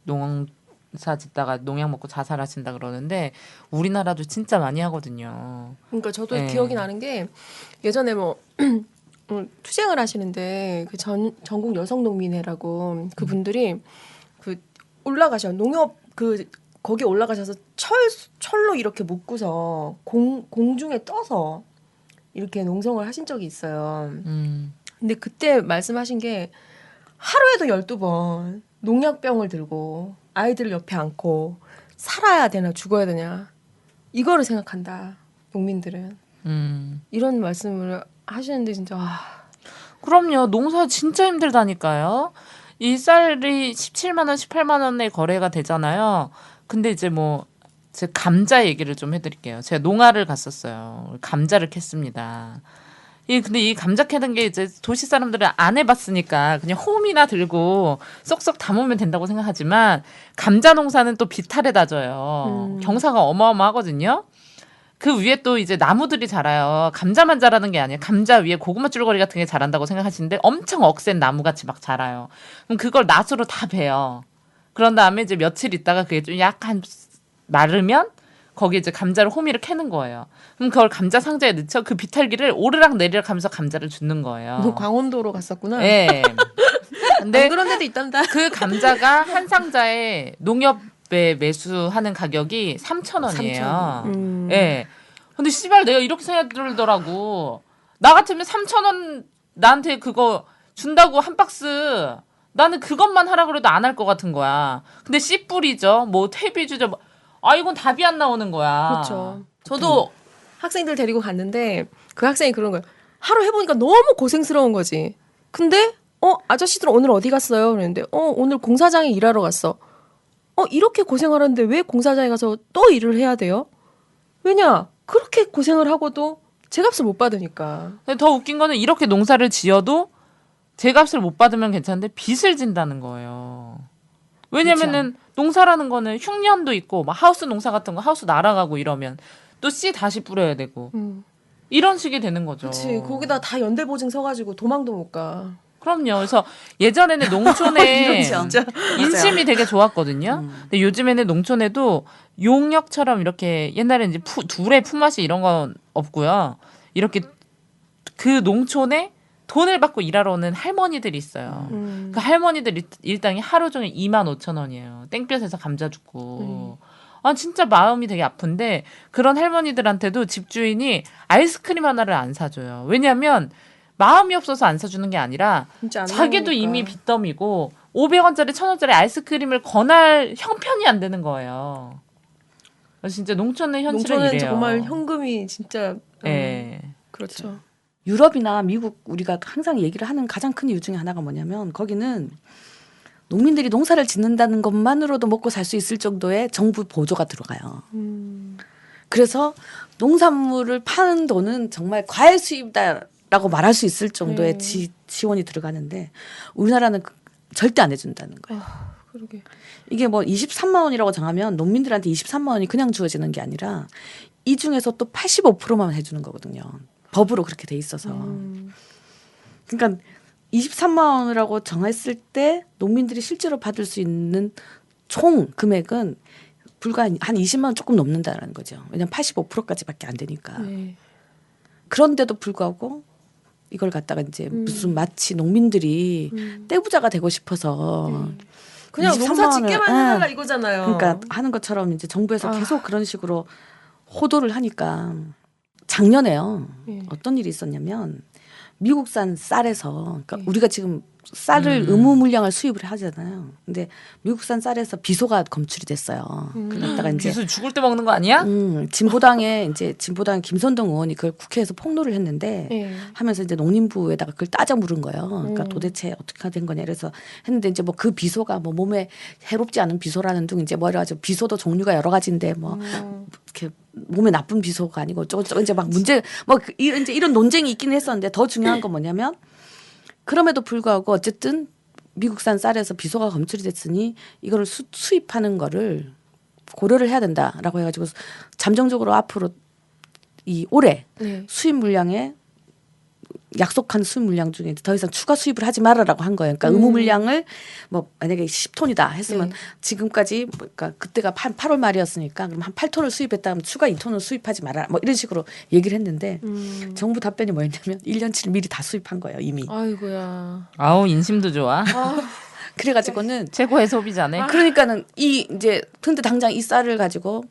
농사 짓다가 농약 먹고 자살하신다 그러는데 우리나라도 진짜 많이 하거든요. 그러니까 저도 네. 기억이 나는 게 예전에 뭐 투쟁을 하시는데 그 전국 여성 농민회라고 그분들이 그 올라가셔 농협 그 거기 올라가셔서 철로 이렇게 묶고서 공중에 떠서 이렇게 농성을 하신 적이 있어요. 근데 그때 말씀하신 게 하루에도 12번 농약병을 들고 아이들을 옆에 안고 살아야 되나 죽어야 되냐 이거를 생각한다. 농민들은. 이런 말씀을 하시는데 진짜 그럼요. 농사 진짜 힘들다니까요. 이 쌀이 17만 원, 18만 원에 거래가 되잖아요. 근데 이제 뭐 제가 감자 얘기를 좀 해드릴게요. 제가 농아를 갔었어요. 감자를 캤습니다. 근데 이 감자 캐는 게 이제 도시 사람들은 안 해봤으니까 그냥 홈이나 들고 쏙쏙 담으면 된다고 생각하지만 감자 농사는 또 비탈에 다져요. 경사가 어마어마하거든요. 그 위에 또 이제 나무들이 자라요. 감자만 자라는 게 아니에요. 감자 위에 고구마 줄거리 같은 게 자란다고 생각하시는데 엄청 억센 나무같이 막 자라요. 그럼 그걸 낫으로 다 베요. 그런 다음에 이제 며칠 있다가 그게 좀 약간 마르면 거기에 이제 감자를 호미를 캐는 거예요. 그럼 그걸 감자 상자에 넣죠. 그 비탈기를 오르락 내리락 하면서 감자를 줍는 거예요. 너 강원도로 갔었구나. 네. 근데 그런 데도 있단다. 그 감자가 한 상자에 농협에 매수하는 가격이 3,000원이에요. 예. 근데 씨발 내가 이렇게 생각 들더라고. 나 같으면 3,000원 나한테 그거 준다고 한 박스 나는 그것만 하라 그래도 안 할 것 같은 거야. 근데 씨 뿌리죠. 뭐 퇴비 주죠. 이건 답이 안 나오는 거야. 그렇죠. 저도 학생들 데리고 갔는데 그 학생이 그런 거예요. 하루 해보니까 너무 고생스러운 거지. 근데 아저씨들 오늘 어디 갔어요? 그랬는데 오늘 공사장에 일하러 갔어. 이렇게 고생하는데 왜 공사장에 가서 또 일을 해야 돼요? 왜냐? 그렇게 고생을 하고도 제값을 못 받으니까. 근데 더 웃긴 거는 이렇게 농사를 지어도 제값을 못 받으면 괜찮은데 빚을 진다는 거예요. 왜냐면은 농사라는 거는 흉년도 있고 막 하우스 농사 같은 거 하우스 날아가고 이러면 또 씨 다시 뿌려야 되고 이런 식이 되는 거죠. 그렇지. 거기다 다 연대보증 서가지고 도망도 못 가. 그럼요. 그래서 예전에는 농촌에 진짜. 인심이 되게 좋았거든요. 근데 요즘에는 농촌에도 용역처럼 이렇게 옛날에 이제 둘의 품앗이 이런 건 없고요. 이렇게 그 농촌에 돈을 받고 일하러 오는 할머니들이 있어요. 그 할머니들 일당이 하루 종일 25,000원이에요. 땡볕에서 감자 줍고. 아 진짜 마음이 되게 아픈데 그런 할머니들한테도 집주인이 아이스크림 하나를 안 사줘요. 왜냐하면 마음이 없어서 안 사주는 게 아니라 진짜 안 자기도 나오니까. 이미 빚더미고 500원짜리 1,000원짜리 아이스크림을 권할 형편이 안 되는 거예요. 진짜 농촌의 현실은 농촌은 이래요. 정말 현금이 진짜 예. 그렇죠. 유럽이나 미국 우리가 항상 얘기를 하는 가장 큰 이유 중에 하나가 뭐냐면 거기는 농민들이 농사를 짓는다는 것만으로도 먹고 살 수 있을 정도의 정부 보조가 들어가요. 그래서 농산물을 파는 돈은 정말 과일 수입이다라고 말할 수 있을 정도의 지원이 들어가는데 우리나라는 절대 안 해준다는 거예요. 그러게. 이게 뭐 23만 원이라고 정하면 농민들한테 23만 원이 그냥 주어지는 게 아니라 이 중에서 또 85%만 해주는 거거든요. 법으로 그렇게 돼 있어서. 그러니까 23만 원이라고 정했을 때 농민들이 실제로 받을 수 있는 총 금액은 불과 한 20만 원 조금 넘는다라는 거죠. 왜냐하면 85%까지밖에 안 되니까. 네. 그런데도 불구하고 이걸 갖다가 이제 무슨 마치 농민들이 떼부자가 되고 싶어서 그냥 23만 농사 원을, 짓게만 해달라 이거잖아요. 그러니까 하는 것처럼 이제 정부에서 아. 계속 그런 식으로 호도를 하니까 작년에요. 예. 어떤 일이 있었냐면 미국산 쌀에서 그러니까 우리가 지금 쌀을 의무 물량을 수입을 하잖아요. 근데 미국산 쌀에서 비소가 검출이 됐어요. 그러다가 이제 비수 죽을 때 먹는 거 아니야? 진보당 김선동 의원이 그걸 국회에서 폭로를 했는데 예. 하면서 이제 농림부에다가 그걸 따져 물은 거예요. 그러니까 도대체 어떻게 된 거냐 그래서 했는데 이제 뭐 그 비소가 뭐 몸에 해롭지 않은 비소라는 둥 이제 뭐 여러 가지 비소도 종류가 여러 가지인데 뭐 이렇게 몸에 나쁜 비소가 아니고 저거 이제 막 문제 뭐 이제 이런 논쟁이 있긴 했었는데 더 중요한 건 뭐냐면 그럼에도 불구하고 어쨌든 미국산 쌀에서 비소가 검출이 됐으니 이거를 수입하는 거를 고려를 해야 된다라고 해가지고 잠정적으로 앞으로 이 올해 네. 수입 물량에 약속한 수입 물량 중에 더 이상 추가 수입을 하지 말아라고 한 거예요. 그러니까 의무 물량을 뭐 만약에 10톤이다 했으면 네. 지금까지 그러니까 그때가 한 8월 말이었으니까 그럼 한 8톤을 수입했다면 추가 2톤을 수입하지 마라. 뭐 이런 식으로 얘기를 했는데 정부 답변이 뭐였냐면 1년치를 미리 다 수입한 거예요. 이미. 아이고야. 아우 인심도 좋아. 그래가지고는 최고의 소비자네. 그러니까는 이 이제 근데 당장 이 쌀을 가지고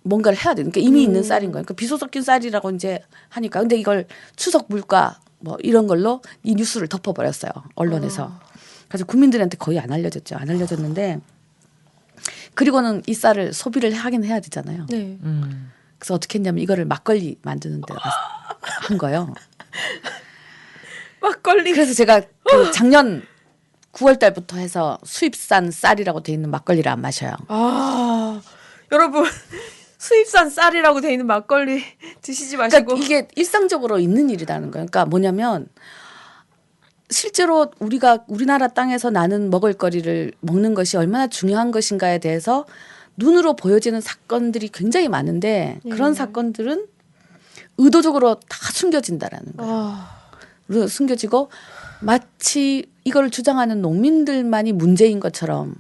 뭔가를 해야 돼. 그러니까 이미 있는 쌀인 거예요. 그러니까 비소 섞인 쌀이라고 이제 하니까 근데 이걸 추석 물가 뭐 이런 걸로 이 뉴스를 덮어버렸어요. 언론에서. 그래서 국민들한테 거의 안 알려졌죠. 안 알려졌는데 그리고는 이 쌀을 소비를 하긴 해야 되잖아요. 네. 그래서 어떻게 했냐면 이거를 막걸리 만드는 데 한 거예요. 막걸리. 그래서 제가 그 작년 9월 달부터 해서 수입산 쌀이라고 돼 있는 막걸리를 안 마셔요. 아 여러분 수입산 쌀이라고 돼 있는 막걸리 드시지 마시고. 그러니까 이게 일상적으로 있는 일이라는 거예요. 그러니까 뭐냐면 실제로 우리가 우리나라 땅에서 나는 먹을거리를 먹는 것이 얼마나 중요한 것인가에 대해서 눈으로 보여지는 사건들이 굉장히 많은데 그런 사건들은 의도적으로 다 숨겨진다라는 거예요. 숨겨지고 마치 이걸 주장하는 농민들만이 문제인 것처럼.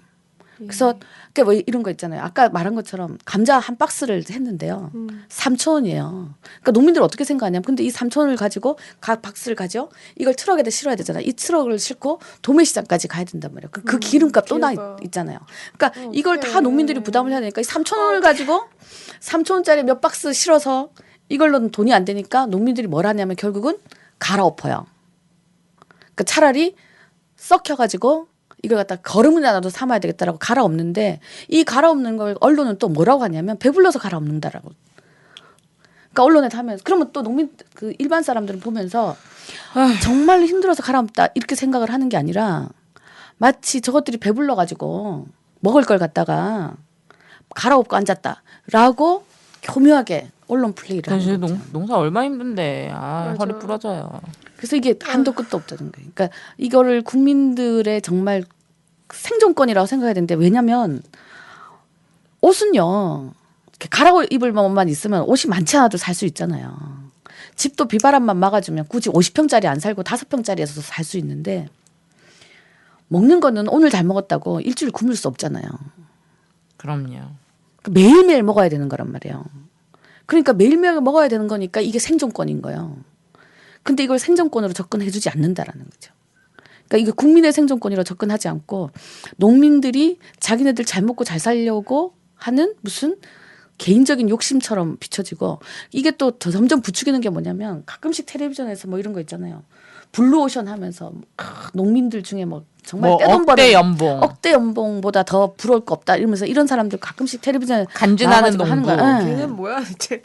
그래서 그러니까 뭐 이런 거 있잖아요. 아까 말한 것처럼 감자 한 박스를 했는데요. 3,000원이에요. 그러니까 농민들 어떻게 생각하냐면 근데 이 3,000원을 가지고 각 박스를 가져 이걸 트럭에다 실어야 되잖아요. 이 트럭을 싣고 도매시장까지 가야 된단 말이에요. 그 기름값 또 나 있잖아요. 그러니까 이걸 다 농민들이 부담을 해야 되니까 이 3,000원을 가지고 3,000원짜리 몇 박스 실어서 이걸로는 돈이 안 되니까 농민들이 뭘 하냐면 결국은 갈아엎어요. 그러니까 차라리 썩혀가지고 이걸 갖다 거름이라도 삼아야 되겠다라고 갈아엎는데 이 갈아엎는 걸 언론은 또 뭐라고 하냐면 배불러서 갈아엎는다라고. 그러니까 언론에 하면 그러면 또 농민 그 일반 사람들은 보면서 정말 힘들어서 갈아엎다 이렇게 생각을 하는 게 아니라 마치 저것들이 배불러 가지고 먹을 걸 갖다가 갈아엎고 앉았다라고 교묘하게 언론 플레이를 하는 사실 거죠. 농사 얼마 힘든데 아, 허리 부러져요. 그래서 이게 한도 끝도 없다는 거예요. 그러니까 이거를 국민들의 정말 생존권이라고 생각해야 되는데 왜냐하면 옷은요 이렇게 갈아입을 것만 있으면 옷이 많지 않아도 살 수 있잖아요. 집도 비바람만 막아주면 굳이 50평짜리 안 살고 5평짜리에서 살 수 있는데 먹는 거는 오늘 잘 먹었다고 일주일 굶을 수 없잖아요. 그럼요. 매일매일 먹어야 되는 거란 말이에요. 그러니까 매일매일 먹어야 되는 거니까 이게 생존권인 거예요. 근데 이걸 생존권으로 접근해주지 않는다라는 거죠. 그러니까 이게 국민의 생존권으로 접근하지 않고 농민들이 자기네들 잘 먹고 잘 살려고 하는 무슨 개인적인 욕심처럼 비춰지고 이게 또 점점 부추기는 게 뭐냐면 가끔씩 텔레비전에서 뭐 이런 거 있잖아요. 블루오션 하면서 농민들 중에 뭐 정말 뭐 떼돈 억대 버는 연봉, 억대 연봉보다 더 부러울 거 없다 이러면서 이런 사람들 가끔씩 텔레비전에 간지나는 나와가지고 하는 농부. 거야. 예. 걔는 뭐야 대체?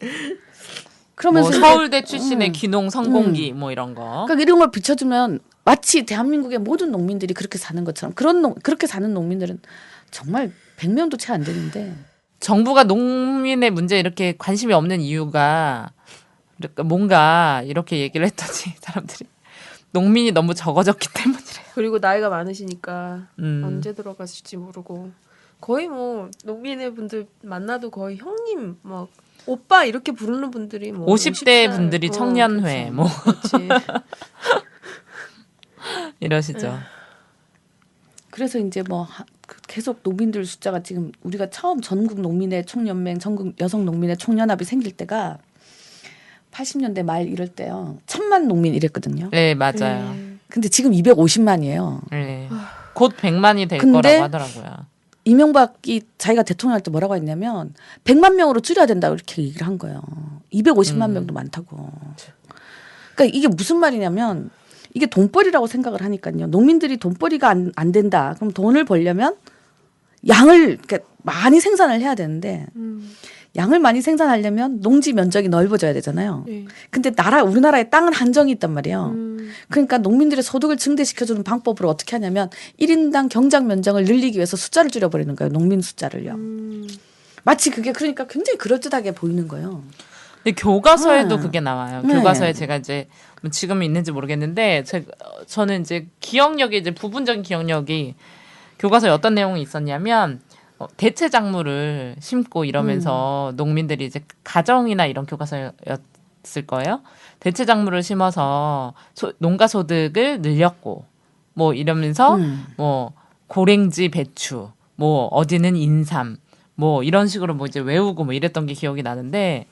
그러면서 뭐 이게 서울대 출신의 귀농 성공기 뭐 이런 거. 그러니까 이런 걸 비춰주면 마치 대한민국의 모든 농민들이 그렇게 사는 것처럼 그렇게 사는 농민들은 정말 100명도 채 안 되는데 정부가 농민의 문제에 이렇게 관심이 없는 이유가 뭔가 이렇게 얘기를 했더니 사람들이 농민이 너무 적어졌기 때문이래요. 그리고 나이가 많으시니까 음. 언제 들어가실지 모르고 거의 뭐 농민의 분들 만나도 거의 형님 뭐 오빠 이렇게 부르는 분들이 뭐 50대 50살. 분들이 청년회 그렇죠. 뭐 그렇지. 이러시죠. 그래서 이제 뭐 계속 농민들 숫자가 지금 우리가 처음 전국 농민의 총연맹, 전국 여성 농민의 총연합이 생길 때가 80년대 말 이럴 때요. 1000만 농민 이랬거든요. 네, 맞아요. 근데 지금 250만이에요. 네. 곧 100만이 될 근데 거라고 하더라고요. 이명박이 자기가 대통령 할 때 뭐라고 했냐면 100만 명으로 줄여야 된다고 이렇게 얘기를 한 거예요. 250만 명도 많다고. 그러니까 이게 무슨 말이냐면 이게 돈벌이라고 생각을 하니까요. 농민들이 돈벌이가 안 된다. 그럼 돈을 벌려면 양을 그러니까 많이 생산을 해야 되는데 양을 많이 생산하려면 농지 면적이 넓어져야 되잖아요. 네. 근데 우리나라의 땅은 한정이 있단 말이에요. 그러니까 농민들의 소득을 증대시켜주는 방법으로 어떻게 하냐면 1인당 경작 면적을 늘리기 위해서 숫자를 줄여버리는 거예요. 농민 숫자를요. 마치 그게 그러니까 굉장히 그럴듯하게 보이는 거예요. 근데 교과서에도 네. 그게 나와요. 네. 교과서에 제가 이제 뭐 지금 있는지 모르겠는데 저는 이제 기억력이 이제 부분적인 기억력이 교과서에 어떤 내용이 있었냐면 대체 작물을 심고 이러면서 농민들이 이제 가정이나 이런 교과서였을 거예요. 대체 작물을 심어서 농가 소득을 늘렸고 뭐 이러면서 뭐 고랭지 배추 뭐 어디는 인삼 뭐 이런 식으로 뭐 이제 외우고 뭐 이랬던 게 기억이 나는데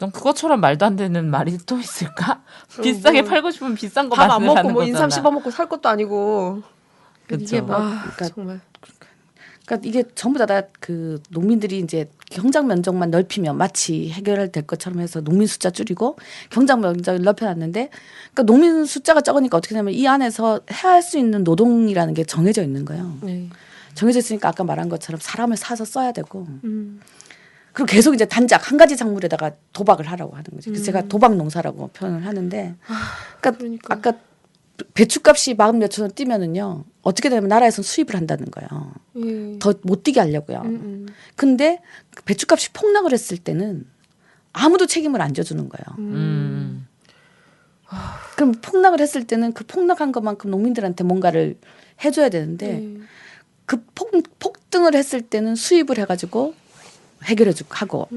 넌 그것처럼 말도 안 되는 말이 또 있을까? 비싸게 뭐 팔고 싶으면 비싼 거 밥 안 만들라는 먹고 뭐 인삼 거잖아. 씹어 먹고 살 것도 아니고 그쵸. 이게 뭐 그러니까 정말 그러니까 이게 전부 다 그 농민들이 이제 경작 면적만 넓히면 마치 해결될 것처럼 해서 농민 숫자 줄이고 경작 면적을 넓혀놨는데 그러니까 농민 숫자가 적으니까 어떻게 되냐면 이 안에서 해야 할 수 있는 노동이라는 게 정해져 있는 거예요. 네. 정해져 있으니까 아까 말한 것처럼 사람을 사서 써야 되고 그리고 계속 이제 단작 한 가지 작물에다가 도박을 하라고 하는 거죠. 그래서 제가 도박 농사라고 표현을 하는데 그러니까 아까 배추값이 40 몇천 원 뛰면은요 어떻게 되면 나라에서 수입을 한다는 거예요. 더 못 뛰게 하려고요. 근데 배추값이 폭락을 했을 때는 아무도 책임을 안 져주는 거예요. 그럼 폭락을 했을 때는 그 폭락한 것만큼 농민들한테 뭔가를 해줘야 되는데 그 폭등을 했을 때는 수입을 해가지고 해결해주고 하고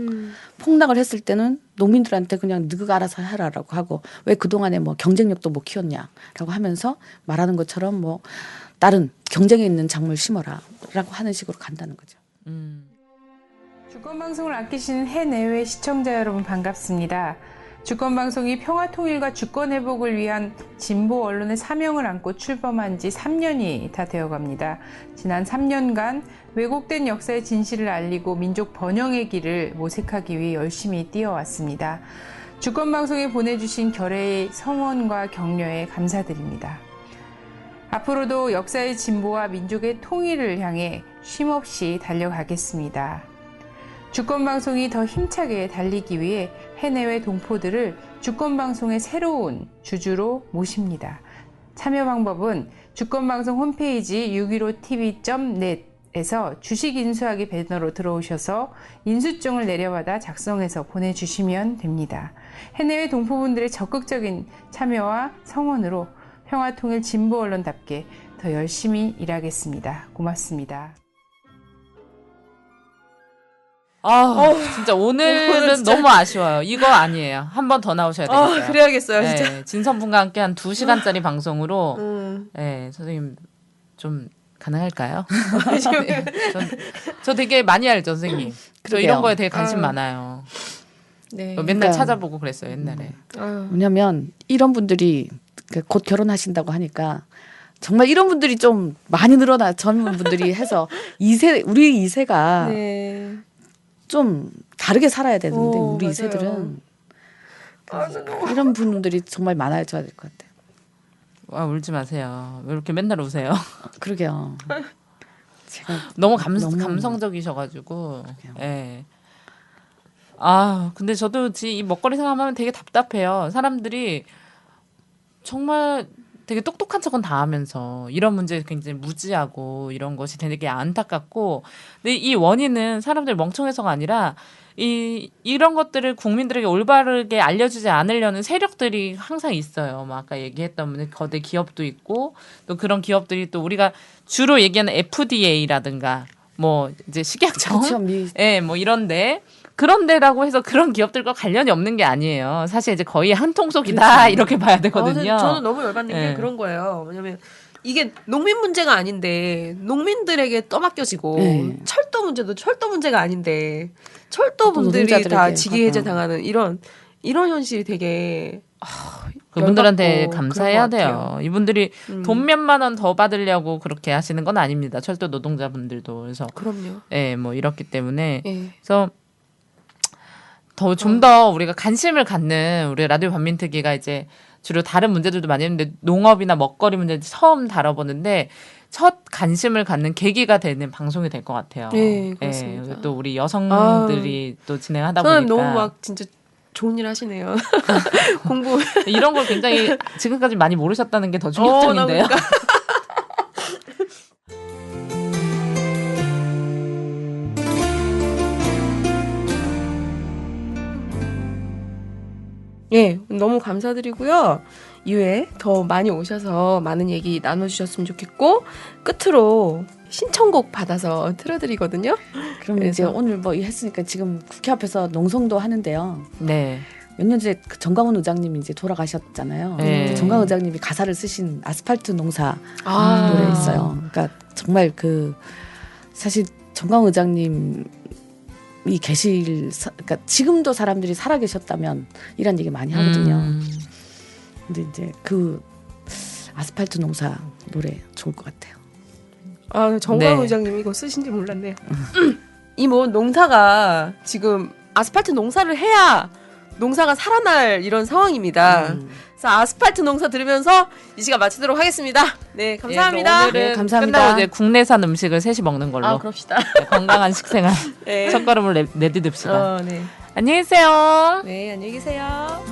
폭락을 했을 때는 농민들한테 그냥 너가 알아서 해라라고 하고 왜 그동안에 뭐 경쟁력도 못 키웠냐라고 하면서 말하는 것처럼 뭐 다른 경쟁에 있는 작물 심어라라고 하는 식으로 간다는 거죠. 주권방송을 아끼시는 해내외 시청자 여러분 반갑습니다. 주권방송이 평화통일과 주권회복을 위한 진보 언론의 사명을 안고 출범한 지 3년이 다 되어갑니다. 지난 3년간 왜곡된 역사의 진실을 알리고 민족 번영의 길을 모색하기 위해 열심히 뛰어왔습니다. 주권방송에 보내주신 결의의 성원과 격려에 감사드립니다. 앞으로도 역사의 진보와 민족의 통일을 향해 쉼없이 달려가겠습니다. 주권방송이 더 힘차게 달리기 위해 해내외 동포들을 주권방송의 새로운 주주로 모십니다. 참여 방법은 주권방송 홈페이지 615tv.net에서 주식 인수하기 배너로 들어오셔서 인수증을 내려받아 작성해서 보내주시면 됩니다. 해내외 동포분들의 적극적인 참여와 성원으로 평화통일 진보 언론답게 더 열심히 일하겠습니다. 고맙습니다. 진짜 오늘은 너무 아쉬워요. 이거 아니에요. 한 번 더 나오셔야 되겠어요. 그래야겠어요 진짜. 네, 진선분과 함께 한 2시간짜리 방송으로 네, 선생님 좀 가능할까요? 네, 저 되게 많이 알죠, 선생님. 저 그러게요. 이런 거에 되게 관심 많아요. 네. 맨날 그러니까 찾아보고 그랬어요 옛날에. 왜냐면 이런 분들이 곧 결혼하신다고 하니까 정말 이런 분들이 좀 많이 늘어나 젊은 분들이 해서 우리 2세가 네. 좀 다르게 살아야 되는데 오, 우리 맞아요. 2세들은 이런 분들이 정말 많아져야 될 것 같아요. 와 울지 마세요. 왜 이렇게 맨날 우세요? 그러게요. 제가 너무 너무 감성적이셔가지고. 그러게요. 예. 아 근데 저도 이 먹거리 생각하면 되게 답답해요. 사람들이 정말 되게 똑똑한 척은 다 하면서 이런 문제에 굉장히 무지하고 이런 것이 되게 안타깝고, 근데 이 원인은 사람들 멍청해서가 아니라 이런 것들을 국민들에게 올바르게 알려주지 않으려는 세력들이 항상 있어요. 뭐 아까 얘기했던 거대 기업도 있고, 또 그런 기업들이 또 우리가 주로 얘기하는 FDA라든가 뭐 이제 식약청, 그렇죠. 예, 뭐 이런데 그런 데라고 해서 그런 기업들과 관련이 없는 게 아니에요. 사실 이제 거의 한 통속이다 그렇죠. 이렇게 봐야 되거든요. 저는 너무 열받는 게 네. 그런 거예요. 왜냐면 이게 농민 문제가 아닌데 농민들에게 떠맡겨지고 네. 철도 문제도 철도 문제가 아닌데 철도 분들이 다 노동자들에게 직위 해제 가서. 당하는 이런 현실이 되게 그분들한테 열받고 감사해야 그런 것 같아요. 돼요. 이분들이 돈 몇만 원 더 받으려고 그렇게 하시는 건 아닙니다. 철도 노동자분들도. 그래서 그럼요. 예, 뭐 이렇기 때문에 예. 그래서 좀 더 우리가 관심을 갖는 우리 라디오 반민특위가 이제 주로 다른 문제들도 많이 했는데 농업이나 먹거리 문제 처음 다뤄보는데 첫 관심을 갖는 계기가 되는 방송이 될 것 같아요. 네, 그렇습니다. 또 우리 여성들이 또 진행하다 보니까 저는 너무 막 진짜 좋은 일 하시네요. 공부. 이런 걸 굉장히 지금까지 많이 모르셨다는 게 더 나 충격적인데요. 그러니까. 예, 너무 감사드리고요. 이후에 더 많이 오셔서 많은 얘기 나눠주셨으면 좋겠고, 끝으로 신청곡 받아서 틀어드리거든요. 그럼 이제 그래서- 오늘 뭐 했으니까 지금 국회 앞에서 농성도 하는데요. 네. 몇 년 전에 그 정광훈 의장님이 이제 돌아가셨잖아요. 네. 정광훈 의장님이 가사를 쓰신 아스팔트 농사 아. 노래 있어요. 그러니까 정말 사실 정광훈 의장님이 그러니까 지금도 사람들이 살아 계셨다면 이런 얘기 많이 하거든요. 근데 이제 아스팔트 농사 노래 좋을 것 같아요. 아, 정광 네. 의장님 이거 쓰신지 몰랐네요. 이 뭐 농사가 지금 아스팔트 농사를 해야 농사가 살아날 이런 상황입니다. 그래서 아스팔트 농사 들으면서 이 시간 마치도록 하겠습니다. 네, 감사합니다. 오늘은 네, 감사합니다. 끝나고 이제 국내산 음식을 셋이 먹는 걸로. 그럽시다. 네, 건강한 식생활 네. 첫걸음을 내딛읍시다. 네. 안녕히 계세요. 네, 안녕히 계세요.